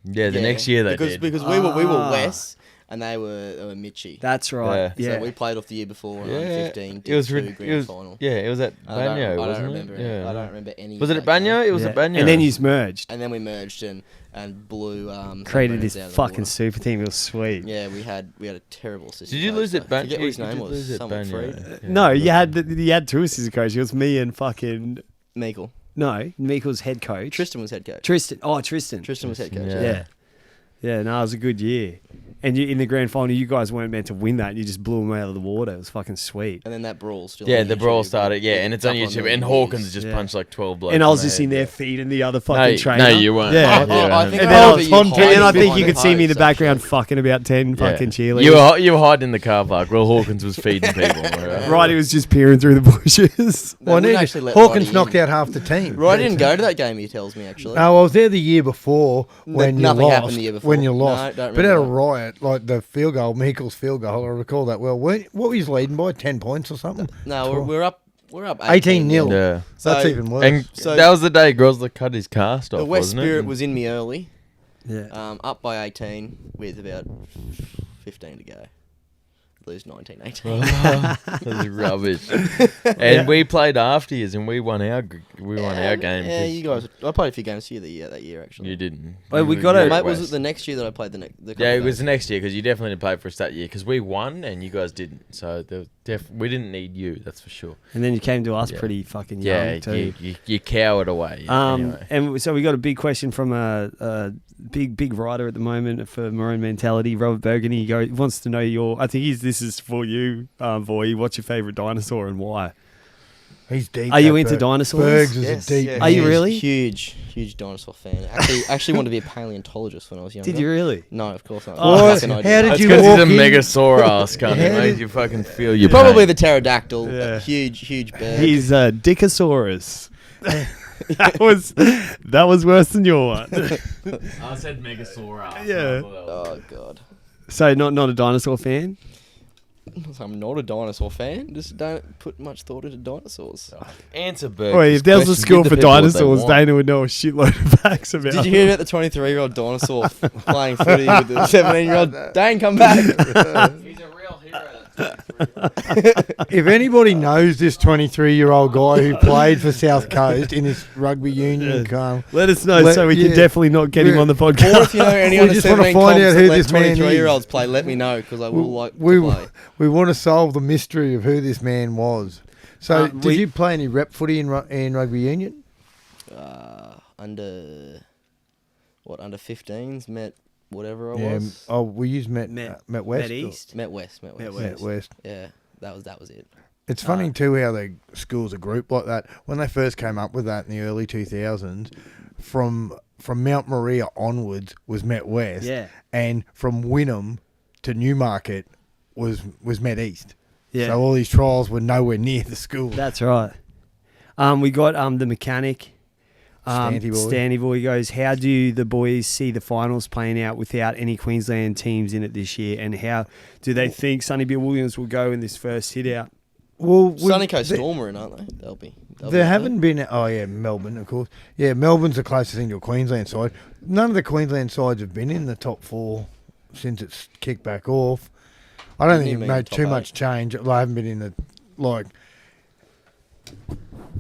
Yeah, the next year they did. Because we were Ah. Wes and they were Mitchie. That's right. So we played off the year before and Yeah, 15. it was. grand final. Yeah, it was at I don't- Banyo, I don't wasn't remember it? any- Yeah. I don't remember any. Was it of at that game. Banyo? It was Yeah. at Banyo. And then you merged. And then we merged and blew. Created St. this Bernard's out of the fucking water. super team. It was sweet. Yeah, we had a terrible system. Did you lose at Banyo? Forget what his name was. Someone Freed. No, you had two assistant coaches. It was me and fucking... Meikle. No, Meikle's head coach. Tristan was head coach. Tristan. Oh, Tristan. Tristan was head coach. Yeah. Yeah. Yeah, no, it was a good year. And in the grand final, you guys weren't meant to win that. You just blew them out of the water. It was fucking sweet. And then that brawl still. Yeah, on the YouTube, brawl started. Yeah, and it's on couple of YouTube. million And Hawkins views. just Yeah. punched like 12 blokes. And I was in just the in there head. feeding the other fucking trainer. No, you weren't. Yeah. I think And I then remember you hiding and I think behind you the could see me in the post, background actually. fucking about 10 fucking cheerleaders. You were hiding in the car park while Hawkins was feeding people. Right? Right, he was just peering through the bushes. They Well, wouldn't Hawkins actually let Roddy knocked in. out half the team. Roddy didn't go to that game, he tells me, actually. No, I was there the year before when you Nothing lost. happened the year before. When you No, lost, don't but at a remember that. riot, like the field goal, Michael's field goal, I recall that well. What were you leading by? 10 points or something? No, we're up 18-0. Yeah. So- That's even worse. And So- that was the day Grosler cut his cast off, The West wasn't Spirit it? was in me early, Yeah. up by 18 with about 15 to go. Lose 19-18. That was rubbish. And we played after years, and we won our game. Yeah, 'cause you guys. I played a few games for you that year, actually. You didn't. Well, we You got were a- at Mate, was West. it the next year that I played the Yeah, it was the next year because you definitely didn't play for us that year because we won and you guys didn't. So we didn't need you, that's for sure. And then you came to us Yeah. pretty fucking young, Yeah, too. you cowered away. Anyway. And so we got a big question from a big writer at the moment for Maroon Mentality, Robert Burgundy. He wants to know this is for you, Voy. What's your favourite dinosaur and why? He's deep. Are you that into Berg. dinosaurs? Bergs is Yes, a deep. yeah, Are you huge- really? Huge dinosaur fan. Actually wanted to be a paleontologist when I was younger. Did you really? No, of course not. Oh, Fucking how idea. did That's you because walk he's a in? megasaurus, cunt. How It makes did- you fucking feel your Probably pain. the pterodactyl. Yeah. Huge bird. He's a Dickosaurus. that was worse than your one. I said megasaurus. Yeah. Oh god. So not a dinosaur fan? I'm not a dinosaur fan. Just don't put much thought into dinosaurs. Answer Berg. Wait, if there was a school for dinosaurs, Dana would know a shitload of facts about Did you hear about the 23-year-old dinosaur playing footy with the 17-year-old? Dane, come back. He's a real hero. If anybody knows this 23-year-old guy who played for South Coast in this rugby union, Let us know so we can definitely not get him on the Or podcast. if you know any We under just wanna 17 find comps out that who let this man is. 23-year-olds play, let me know because I will like to play. we want to solve the mystery of who this man was. So, did we- you play any rep footy in rugby union? Under 15s, met whatever I Yeah. was. Oh, we used Met West. Met or- East? Met West. Met West. Yeah, that was it. It's funny too how the schools are grouped like that. When they first came up with that in the early 2000s, from Mount Maria onwards was Met West, Yeah. and from Wynnum to Newmarket was Met East. Yeah. So all these trials were nowhere near the school. That's right. We got the mechanic. Stanty boy goes, how do the boys see the finals playing out without any Queensland teams in it this year? And how do they think Sonny Bill Williams will go in this first hit out? Well, Sunny Coast Storm are in, aren't they? They'll be There up haven't been. Oh yeah, Melbourne, of course. Yeah, Melbourne's the closest thing to a Queensland side. None of the Queensland sides have been in the top four since it's kicked back off. I don't think Didn't it even made top too eight. much change. I haven't been in the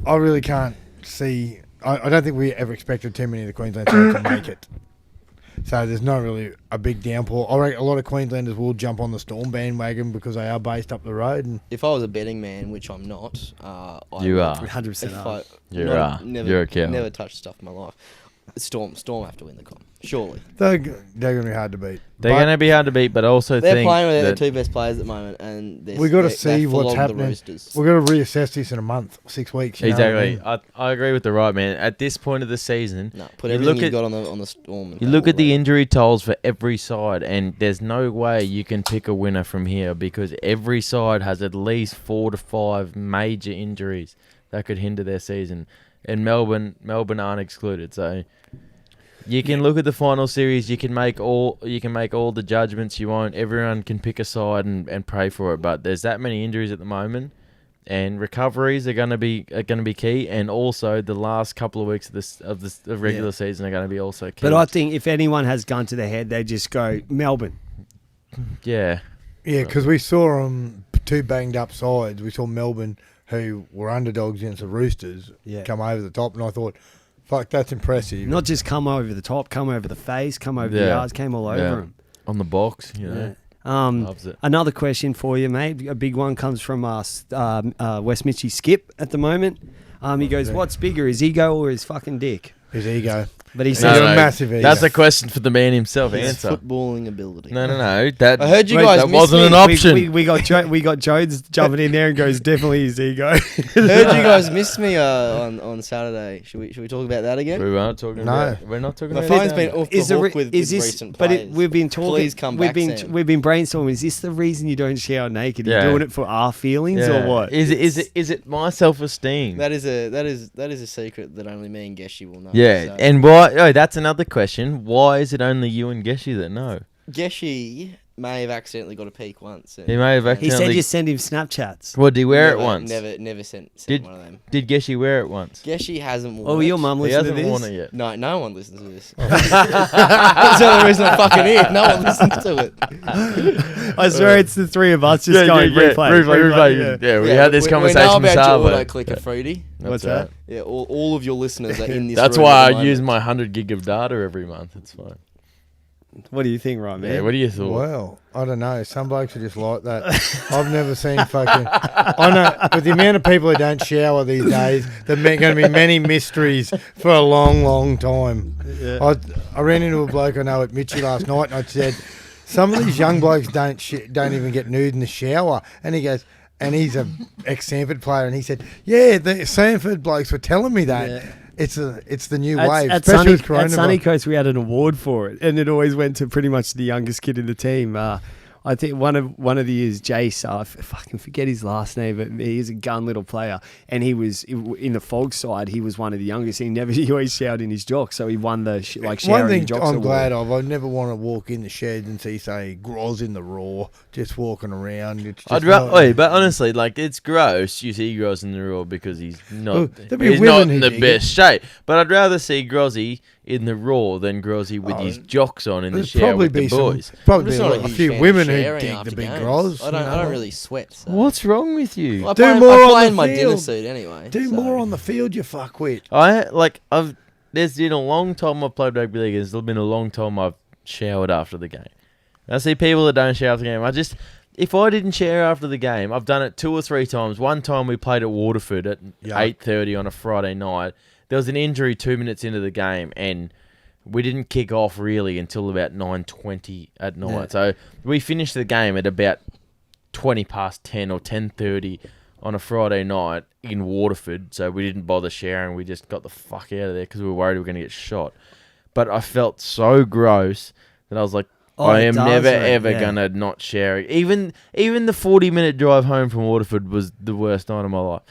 I really can't see. I don't think we ever expected too many of the Queensland sides to make it. So there's not really a big downpour. I reckon a lot of Queenslanders will jump on the Storm bandwagon because they are based up the road. And If I was a betting man, which I'm not, You are. 100% If are. I, You not- are. Never, You're a coward. Never touched stuff in my life. Storm have to win the comp, surely. they're going to be hard to beat. They're But going to be hard to beat, but I also They're think playing with their that two best players at the moment, and we got to they're see full what's of the happening. Roosters. We're going to reassess this in a month, 6 weeks. You know what I exactly. mean? I agree with the right man. At this point of the season, No, put you everything look you've at- got on the Storm. and you go look all at the out. injury tolls for every side, and there's no way you can pick a winner from here because every side has at least 4 to 5 major injuries that could hinder their season, and Melbourne aren't excluded. So you can look at the final series. You can make all the judgments you want. Everyone can pick a side and pray for it, but there's that many injuries at the moment. And recoveries are going to be key, and also the last couple of weeks of the regular season are going to be also key. But I think if anyone has gun to the head, they just go Melbourne. yeah, Yeah, because we saw two banged up sides. We saw Melbourne, who were underdogs against the Roosters, come over the top, and I thought, fuck, that's impressive. Not just come over the top, come over the face, come over the Yeah. yards, came all over Yeah. them. on the box, you know. Loves it. Another question for you, mate. A big one comes from West Mitchie Skip at the moment. He goes, what's bigger, his ego or his fucking dick? His ego. But he He's says, a massive ego. That's a question for the man himself. His Answer. footballing ability. No. That I heard you guys that missed wasn't me. an option. we got Jones jumping in there and goes, definitely his ego. Heard you guys missed me on Saturday. Should we talk about that again? We weren't talking. No. about We're not talking. My about phone's that. been off the hook with recent players. We've been talking. Please come back, Sam. We've been brainstorming. Is this the reason you don't shower naked? Are Yeah. you doing it for our feelings or what? Is it my self-esteem? That is a secret that only me and Geshi will know. Yeah, so. and why? Oh, that's another question. Why is it only you and Geshi that know? Geshi may have accidentally got a peek once. He may have He accidentally. said you send him Snapchats. Well, did he wear it once? Never sent Did- one of them. Did Geshi wear it once? Geshi hasn't worn Oh, it. your mum He listens to hasn't worn this? it yet. No one listens to this. That's the only reason I'm fucking here. No one listens to it. I swear it's the three of us just going replay. Yeah, we had this conversation We with know about Sabo. your auto-clicker, Fruity. What's That's that? Yeah, all of your listeners are in this That's room why at I the moment. use my 100 gig of data every month. It's fine. What do you think, right, man? Yeah, what do you thought? Well, I don't know. Some blokes are just like that. I've never seen fucking. I know with the amount of people who don't shower these days, there are going to be many mysteries for a long, long time. Yeah. I ran into a bloke I know at Mitchie last night, and I said, "Some of these young blokes don't even get nude in the shower," and he goes. And he's a ex-Sanford player, and he said, "Yeah, the Sanford blokes were telling me that Yeah. it's the new wave, At especially with Sunny coronavirus." Coast, we had an award for it, and it always went to pretty much the youngest kid in the team. I think one of the years, Jace, I fucking forget his last name, but he's a gun little player, and he was in the Fog side. He was one of the youngest. He always showered in his jock, so he won the One showering thing in jocks I'm award. glad of, I never want to walk in the shed and see, say, Groz in the Raw, just walking around. It's just But honestly, like, it's gross. You see Groz in the Raw because he's not. Well, there'll be he's women not in who the dig best shape. But I'd rather see Grozzy in the Raw than Grozzy with his jocks on in the There'll shower probably with the be boys. probably be I'm just not a huge few fan of women who showering dig after the big games. Groz. I don't really sweat. So. What's wrong with you? I Do play, more I on play the in my dinner field. suit anyway. Do so. more on the field, you fuckwit. There's been a long time I've played rugby league. There's been a long time I've showered after the game. I see people that don't shower after the game. If I didn't shower after the game, I've done it 2 or 3 times. One time we played at Waterford at 8:30 on a Friday night. There was an injury 2 minutes into the game, and we didn't kick off really until about 9:20 at night. Yeah. So we finished the game at about 20 past 10 or 10:30 on a Friday night in Waterford. So we didn't bother showering. We just got the fuck out of there because we were worried we were going to get shot. But I felt so gross that I was like, I am never ever gonna not shower. Even the 40-minute drive home from Waterford was the worst night of my life.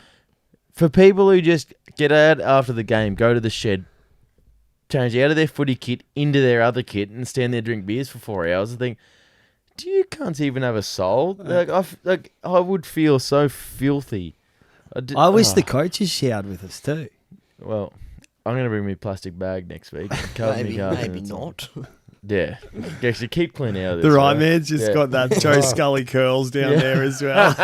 For people who just get out after the game, go to the shed, change out of their footy kit into their other kit, and stand there drink beers for 4 hours, I think, do you cunts even have a soul? I would feel so filthy. I wish the coaches showered with us too. Well, I'm gonna bring me a plastic bag next week. And cover me up Maybe in it. not. Yeah, actually keep clean out of this. The right right? man's just Yeah. got that Joe Scully curls down there as well.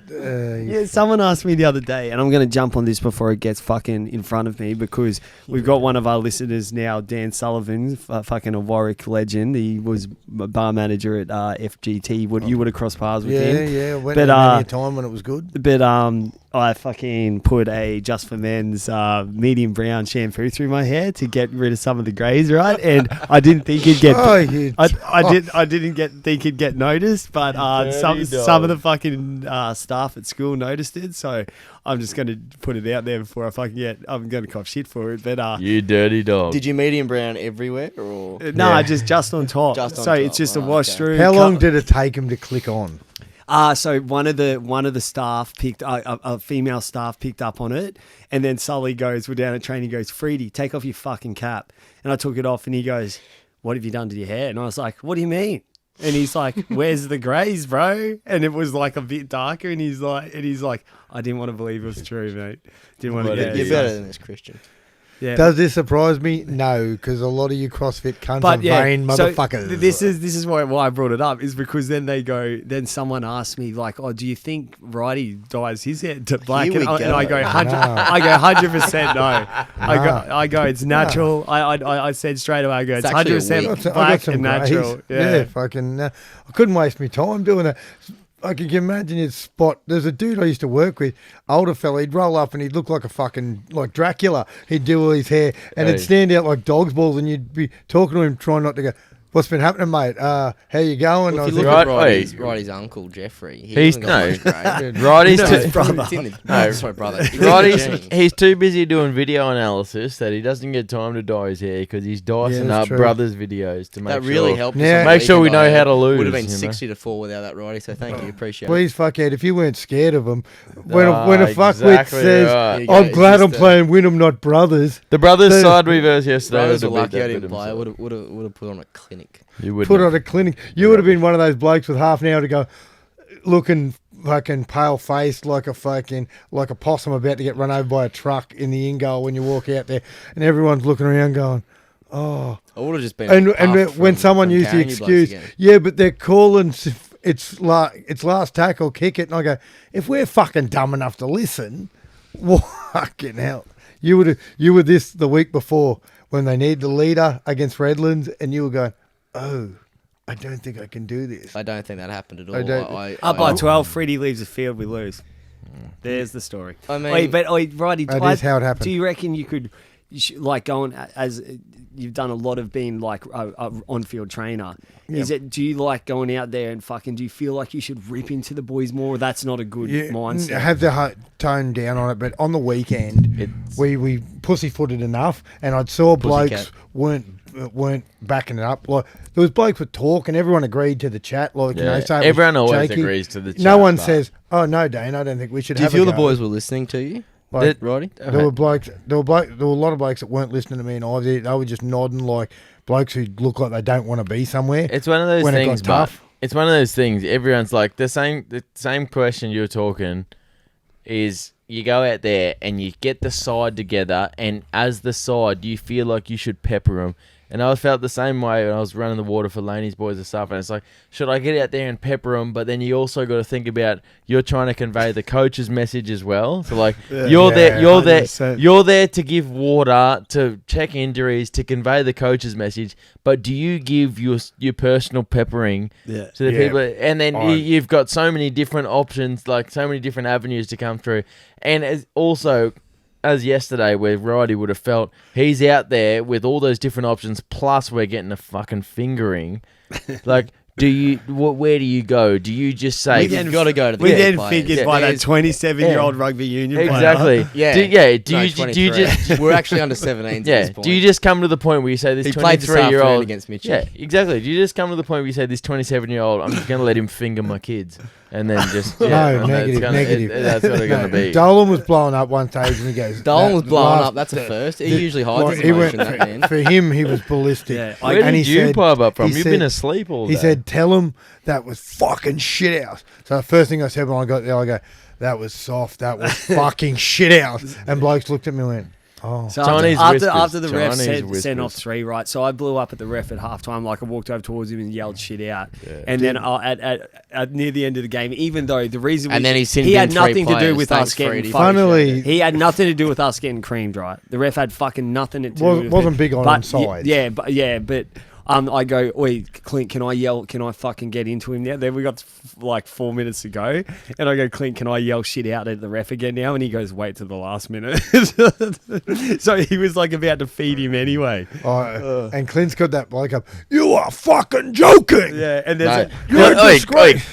Yeah, someone asked me the other day, and I'm going to jump on this before it gets fucking in front of me, because we've got one of our listeners now, Dan Sullivan, fucking a Warwick legend. He was a bar manager at FGT. You would have crossed paths with him. Yeah. Went But, many a time when it was good. But I fucking put a Just for Men's medium brown shampoo through my hair to get rid of some of the greys, right? And I didn't think it'd get. I didn't think it'd get noticed, but some of the fucking staff at school noticed it. So I'm just going to put it out there before I'm going to cop shit for it. But You dirty dog. Did you medium brown everywhere or? no, just on top. Just on so top. it's just a Oh, wash okay. through. How long did it take him to click on? So one of the staff picked a female staff picked up on it, and then Sully goes, we're down at training, he goes, Freedy, take off your fucking cap. And I took it off, and he goes, what have you done to your hair? And I was like, what do you mean? And he's like, where's the greys, bro? And it was like a bit darker, and he's like, I didn't want to believe it was true, mate. Didn't want to get You're it. better than this, Christian. Yeah. Does this surprise me? No, because a lot of you CrossFit cunts are vain motherfuckers. So this is why I brought it up, is because then someone asked me, like, oh, do you think Righty dyes his hair to black? Here we And I go. go 100% no. I go it's natural. I said straight away, I go, it's actually a 100% wig. black and natural. Yeah, fucking. I couldn't waste my time doing it. I can imagine his spot. There's a dude I used to work with, older fella. He'd roll up and he'd look like a fucking like Dracula. He'd do all his hair and it'd stand out like dog's balls, and you'd be talking to him, trying not to go, "What's been happening, mate? How you going?" Well, if you look at Roddy's uncle Jeffrey, Roddy's he's too busy doing video analysis that he doesn't get time to dye his hair because he's dicing up brothers' videos to make that really helped. Yeah. Make sure we know how to lose. Would have been 60-4 without that, Roddy. So thank you, appreciate it. Please, fuckhead, if you weren't scared of him, when a fuckwit says, right. "I'm glad I'm playing Wynnum, not brothers." The brothers side reverse yesterday. Brothers were lucky I didn't play. I would have put on a clinic. You would put on a clinic. You would have been one of those blokes with half an hour to go, looking fucking pale faced like a possum about to get run over by a truck in the in goal when you walk out there, and everyone's looking around going, "Oh." I would have just been. And when someone used the excuse, "Yeah, but they're calling it's last tackle, kick it," and I go, "If we're fucking dumb enough to listen, fucking hell." You were this the week before when they need the leader against Redlands, and you were going, "Oh, I don't think I can do this." I don't think that happened at all. Up by 12, Freddie leaves the field, we lose. There's the story. I mean, Righty, that is how it happened. Do you reckon you could, like, going as you've done a lot of being like a on-field trainer? Yeah. Do you like going out there and fucking? Do you feel like you should rip into the boys more? Or that's not a good mindset. Have the tone down on it, but on the weekend we pussyfooted enough, and I saw blokes weren't backing it up. Like there was blokes with talk, and everyone agreed to the chat. Like so everyone always agrees to the chat. No one says, "Oh no, Dane, I don't think we should." Do you feel the boys were listening to you? Like, Roddy? There were a lot of blokes that weren't listening to me, and they were just nodding like blokes who look like they don't want to be somewhere. It's one of those things, but it's one of those things. Everyone's like the same question you're talking is. You go out there and you get the side together, and as the side, you feel like you should pepper them. And I felt the same way when I was running the water for Laney's boys and stuff. And it's like, should I get out there and pepper them? But then you also got to think about you're trying to convey the coach's message as well. So like you're there to give water, to check injuries, to convey the coach's message. But do you give your personal peppering to the people? And then you've got so many different options, like so many different avenues to come through. And as yesterday, where Righty would have felt he's out there with all those different options, plus we're getting a fucking fingering. Like, where do you go? Do you just say you've got to go to the? We then figured by that 27-year-old rugby union exactly. player. Do you just? We're actually under 17s. At this point. Do you just come to the point where you say this 23-year-old against Mitchell? Yeah, exactly. Do you just come to the point where you say this 27-year-old? I'm just going to let him finger my kids. And then just negative. That's what it's going to be. Dolan was blowing up one stage, and he goes, "Dolan was blowing up. That's a first. He usually hides his emotion. That man. For him, he was ballistic. Yeah. Where did you pipe up from? You've been asleep all day." He said, "Tell him that was fucking shit house." So the first thing I said when I got there, I go, "That was soft. That was fucking shit house." And blokes looked at me and went, "Oh." So after the ref sent off 3, right? So I blew up at the ref at halftime, like I walked over towards him and yelled shit out. Yeah. And then at near the end of the game, even though the reason he had nothing to do with us getting finally, he had nothing to do with us getting creamed, right? The ref had fucking nothing to do with it. Wasn't big on onside. But I go, "Oi, Clint, can I yell? Can I fucking get into him now?" Then we got like 4 minutes to go, and I go, "Clint, can I yell shit out at the ref again now?" And he goes, "Wait till the last minute." So he was like about to feed him anyway. And Clint's got that bloke up. "You are fucking joking." Yeah, and then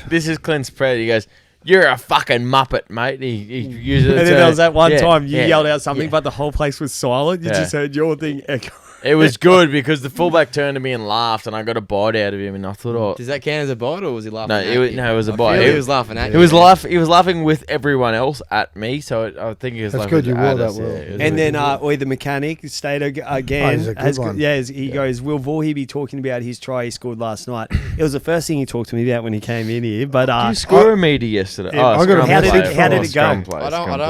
this is Clint's prayer. He goes, "You're a fucking muppet, mate." He uses and then there was that one time you yelled out something, but the whole place was silent. You just heard your thing echo. It was good because the fullback turned to me and laughed, and I got a bite out of him, and I thought, does that count as a bite, or was he laughing? No, it was a bite. He was laughing at you. He was laughing with everyone else at me, so I think he was laughing good. You wore at us. that well. And then the mechanic stayed again. He's a good one. He goes, "Will Vaughey be talking about his try he scored last night?" It was the first thing he talked to me about when he came in here. But did you score a meter yesterday? How did it go? I don't want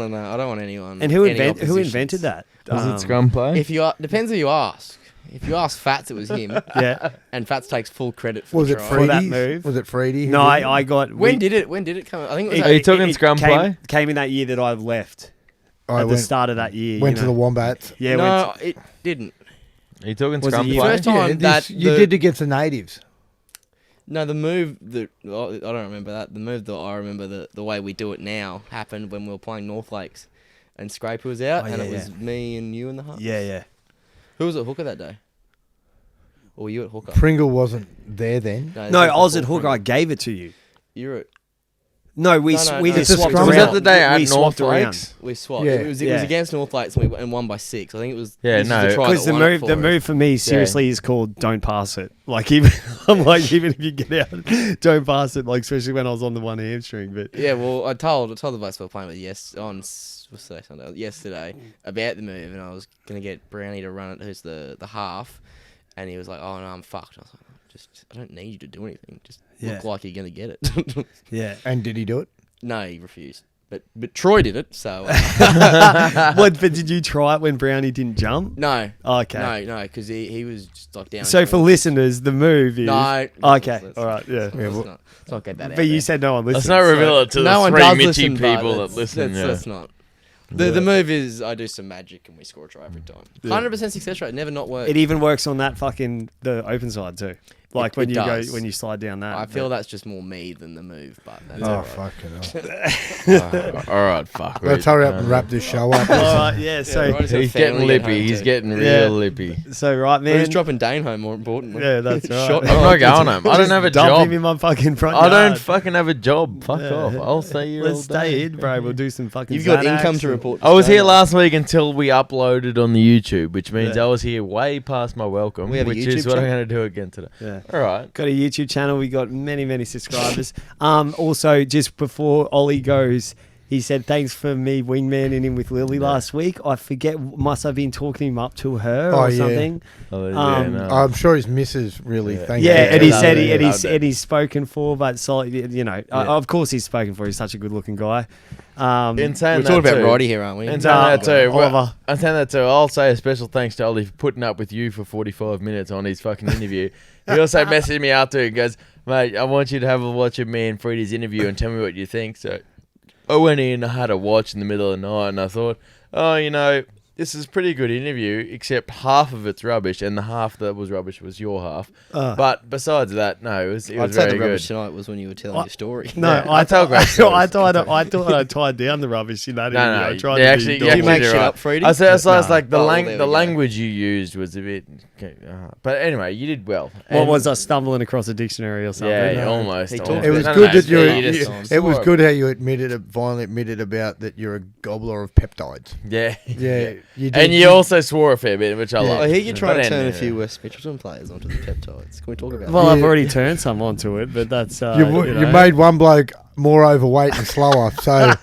to know. I don't want anyone. And who invented that? Was it scrum play? Depends who you ask. If you ask Fats, it was him. Yeah. And Fats takes full credit for the try. For that move? Was it Freedy? No, I got... When did it come? I think it was... Are you talking scrum play? Came in that year that I left. At the start of that year. Went to the Wombats. Yeah. No, it didn't. Are you talking scrum play? First time you did against the natives. No, the move that I don't remember that. The move that I remember, the way we do it now, happened when we were playing North Lakes, and Scraper was out, and it was me and you in the half. Yeah. Who was at hooker that day? Or were you at hooker? Pringle wasn't there then. No, I was at hooker. I gave it to you. You were at... No, we just swapped around. Was that the day at we North swapped around. Lakes? We swapped. Yeah. It was against North Lakes and won by 6. I think it was... Yeah, this no. was the try Because that won it the move for me seriously is called don't pass it. Like even even if you get out, don't pass it. Like especially when I was on the one hamstring. But Yeah, well, I told the boys we were playing with yesterday about the move, and I was gonna get Brownie to run it, who's the half, and he was like, "Oh no, I'm fucked." I was like, I don't need you to do anything. Just look like you're gonna get it. Yeah. And did he do it? No, he refused. But Troy did it, so... But did you try it when Brownie didn't jump? No. Okay. No, because he was just like down. So for listeners, the move is... No. Okay, all right, yeah. Let's not get that out But you there. said no one listens. Let's not reveal it to No the one three does Mitchy listen, but people that listen. Let's not. The move is I do some magic and we score a try every time. 100% success rate, never not worked. It even works on that the open side too. Like when it you slide down that. I feel that's just more me than the move, but that's Oh, alright. fucking hell. All right, fuck. Let's hurry up and wrap this show up. All right, yeah. So Roddy's got He's family getting at lippy. home He's too. getting real lippy. right, But man. he's dropping Dane home, more importantly. Yeah, that's right. Shot- I'm not going home. I don't have a Dump job. him in my fucking front I don't yard. fucking have a job. Fuck Yeah. off. I'll stay here Let's all stay day. in, bro. We'll do some fucking. You've got Xanax income to and- report. I was here last week until we uploaded on the YouTube, which means Yeah. I was here way past my welcome, We have a which YouTube is what I'm channel? going to do again today. Yeah. All right. Got a YouTube channel. We got many subscribers. Also, just before Ollie goes, he said thanks for me wingmaning him with Lily last week. I forget, must have been talking him up to her or something? Oh, yeah, I'm sure his missus really thanked Yeah, him. and he loved said it, loved it. he's spoken for, but of course he's spoken for. He's such a good-looking guy. In saying We're that talking about too- Roddy here, aren't we? In saying that too, Oliver. I'm saying that too. I'll say a special thanks to Ollie for putting up with you for 45 minutes on his fucking interview. He also messaged me after and goes, "Mate, I want you to have a watch of me and Freddie's interview and tell me what you think." So I went in, I had a watch in the middle of the night, and I thought, this is a pretty good interview, except half of it's rubbish, and the half that was rubbish was your half. But besides that, no, it was I'd say very the good. rubbish tonight was when you were telling your story. No, Yeah, I tell great stories. I thought I tied down the rubbish in that interview. I No, tried you to actually, be you Did you dodgy. make did shit right. up, Freddie? I was like the Oh, well, there we go. language you used was a bit. But anyway, you did well. What And- was I stumbling across a dictionary or something? Yeah, almost. He almost. talked It was No, good no, that you. yeah, you you- just- It was good how you finally admitted about that you're a gobbler of peptides. Yeah. Yeah, you did. And you also swore a fair bit, which I like. I hear you're trying to But turn a anyway. few West Mitchelton players onto the peptides. Can we talk about Well, that? I've Yeah. already turned some onto it, but that's You made one bloke more overweight and slower. So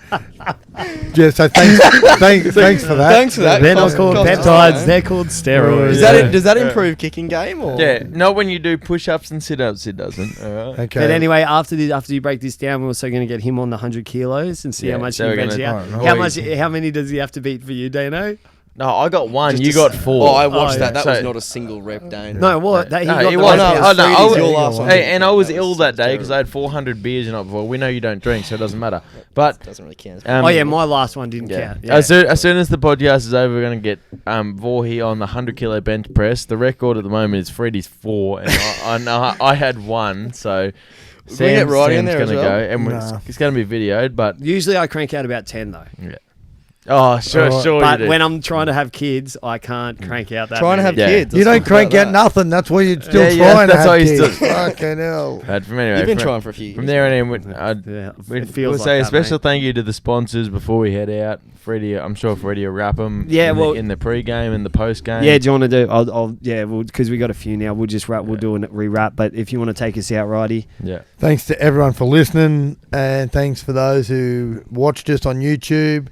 yeah, so thanks for that. Thanks for that. They're not Cost- called cost- peptides; they're called steroids. Does that improve kicking game or? Yeah, not when you do push-ups and sit-ups, it doesn't. All right. Okay. But anyway, after you break this down, we're also going to get him on the 100 kilos and see Yeah, how much so he we're bench gonna- out. Alright, How many does he have to beat for you, Dano? No, I got one. Just You a got s- 4. Oh, I watched Oh, that. yeah. That So- was not a single rep, Dane. No, what? He No, got it the was. most out. Oh, no, I was, your last one. hey, and I was That ill was that day terrible. because I had 400 beers the night before. We know you don't drink, so it doesn't matter. But Doesn't really count. Oh yeah, my last one didn't count. Yeah. As soon as the podcast is over, we're going to get Vaughey on the 100 kilo bench press. The record at the moment is Freddie's 4, and I had 1. So we get Roddy in there Sam's as gonna well? go, and Nah. it's going to be videoed. But Usually I crank out about 10 though. oh, sure, Alright. sure. But you do. when I'm trying to have kids, I can't crank out that. Trying to many. have Yeah. kids. You let's don't talk crank about out that. nothing. That's why you're still Yeah, trying that's to why have you kids. still- Fucking hell. But from anyway, You've been from, trying for a few years. from there on in, Yeah, we'll it feels say like a that, special mate. thank you to the sponsors before we head out. Freddie, I'm sure Freddie will wrap them. Yeah, in, well- in the pre-game and the post-game. Yeah, do you want to do? Because we got a few now. We'll just wrap. We'll do a re-wrap. But if you want to take us out, Righty. yeah. Thanks to everyone for listening, and thanks for those who watched us on YouTube.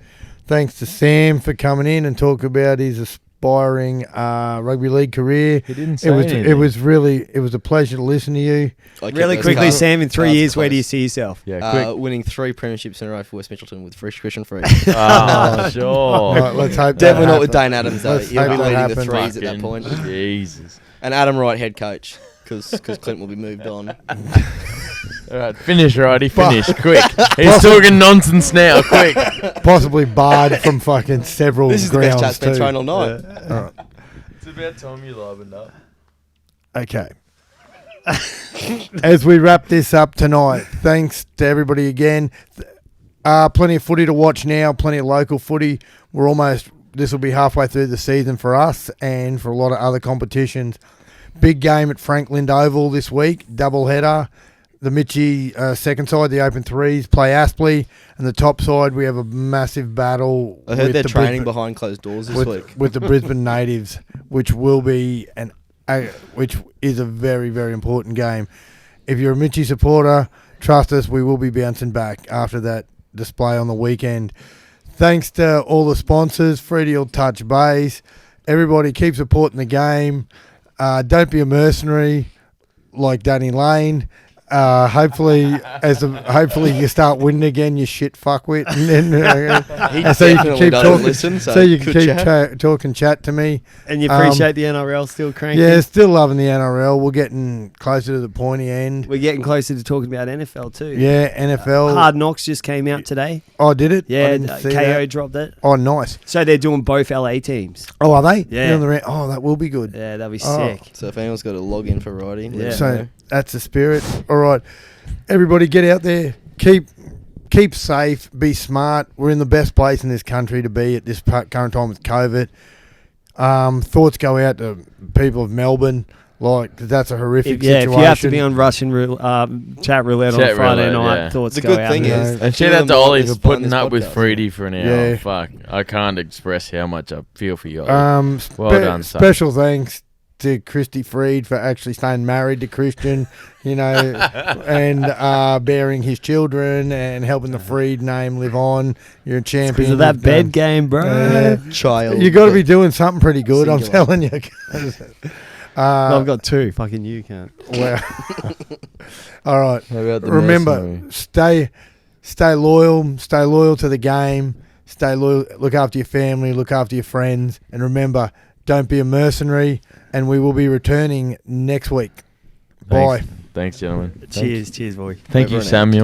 Thanks to Sam for coming in and talk about his aspiring rugby league career. He didn't say It was anything. it was a pleasure to listen to you. I kept Really those quickly, cards- Sam. In 3 cards years, where do close. you see yourself? Yeah, quick. Winning 3 premierships in a row for West Mitchelton with Christian Freed. Oh, sure. All right, let's hope Definitely that not with happens. Dane Adams though. Let's He'll be hope that leading the happens. threes at that Fucking point. Jesus. And Adam Wright head coach because Clint will be moved on. All right, finish, Righty. Finish, quick. He's talking nonsense now, quick. Possibly barred from fucking several This is the best grounds chat's been too. thrown all night. All right. It's about time you livened up. Okay. As we wrap this up tonight, thanks to everybody again. Plenty of footy to watch now, plenty of local footy. This will be halfway through the season for us and for a lot of other competitions. Big game at Franklin Oval this week, double header. The Mitchie second side, the open threes, play Aspley, and the top side we have a massive battle. I heard they're training behind closed doors this week with the Brisbane Natives, which will be which is a very, very important game. If you're a Mitchie supporter, trust us, we will be bouncing back after that display on the weekend. Thanks to all the sponsors. Freddie will touch base. Everybody keep supporting the game. Don't be a mercenary like Danny Lane. Hopefully you start winning again, you shit fuckwit, and then so you can keep talking. So you can keep talking chat to me. And you appreciate the NRL still cranking. Yeah, still loving the NRL. We're getting closer to the pointy end. We're getting closer to talking about NFL too. Yeah, NFL. Hard Knocks just came out today. Oh, did it? Yeah, KO dropped it. Oh, nice. So they're doing both LA teams. Oh, are they? Yeah. Oh, that will be good. Yeah, that'll be sick. So if anyone's got a login for writing, So that's the spirit. All right, everybody, get out there. Keep safe. Be smart. We're in the best place in this country to be at this current time with COVID. Thoughts go out to people of Melbourne. Like, that's a horrific situation. If you have to be on Russian chat roulette on Friday night, thoughts the go out. good thing is, and shout out to Ollie for putting up with Freddie for an hour. Yeah. Fuck, I can't express how much I feel for you. Well done, son. Special thanks to Christy Freed for actually staying married to Christian, and bearing his children and helping the Freed name live on. You're a champion. Because of that bed game, bro. Child. You got to be doing something pretty good, singular. I'm telling you. I've got two. Fucking you can't. Well, all right. Remember, stay loyal. Stay loyal to the game. Stay loyal. Look after your family. Look after your friends. And remember, don't be a mercenary. And we will be returning next week. Bye. Thanks, gentlemen. Cheers, boy. Thank you, Samuel.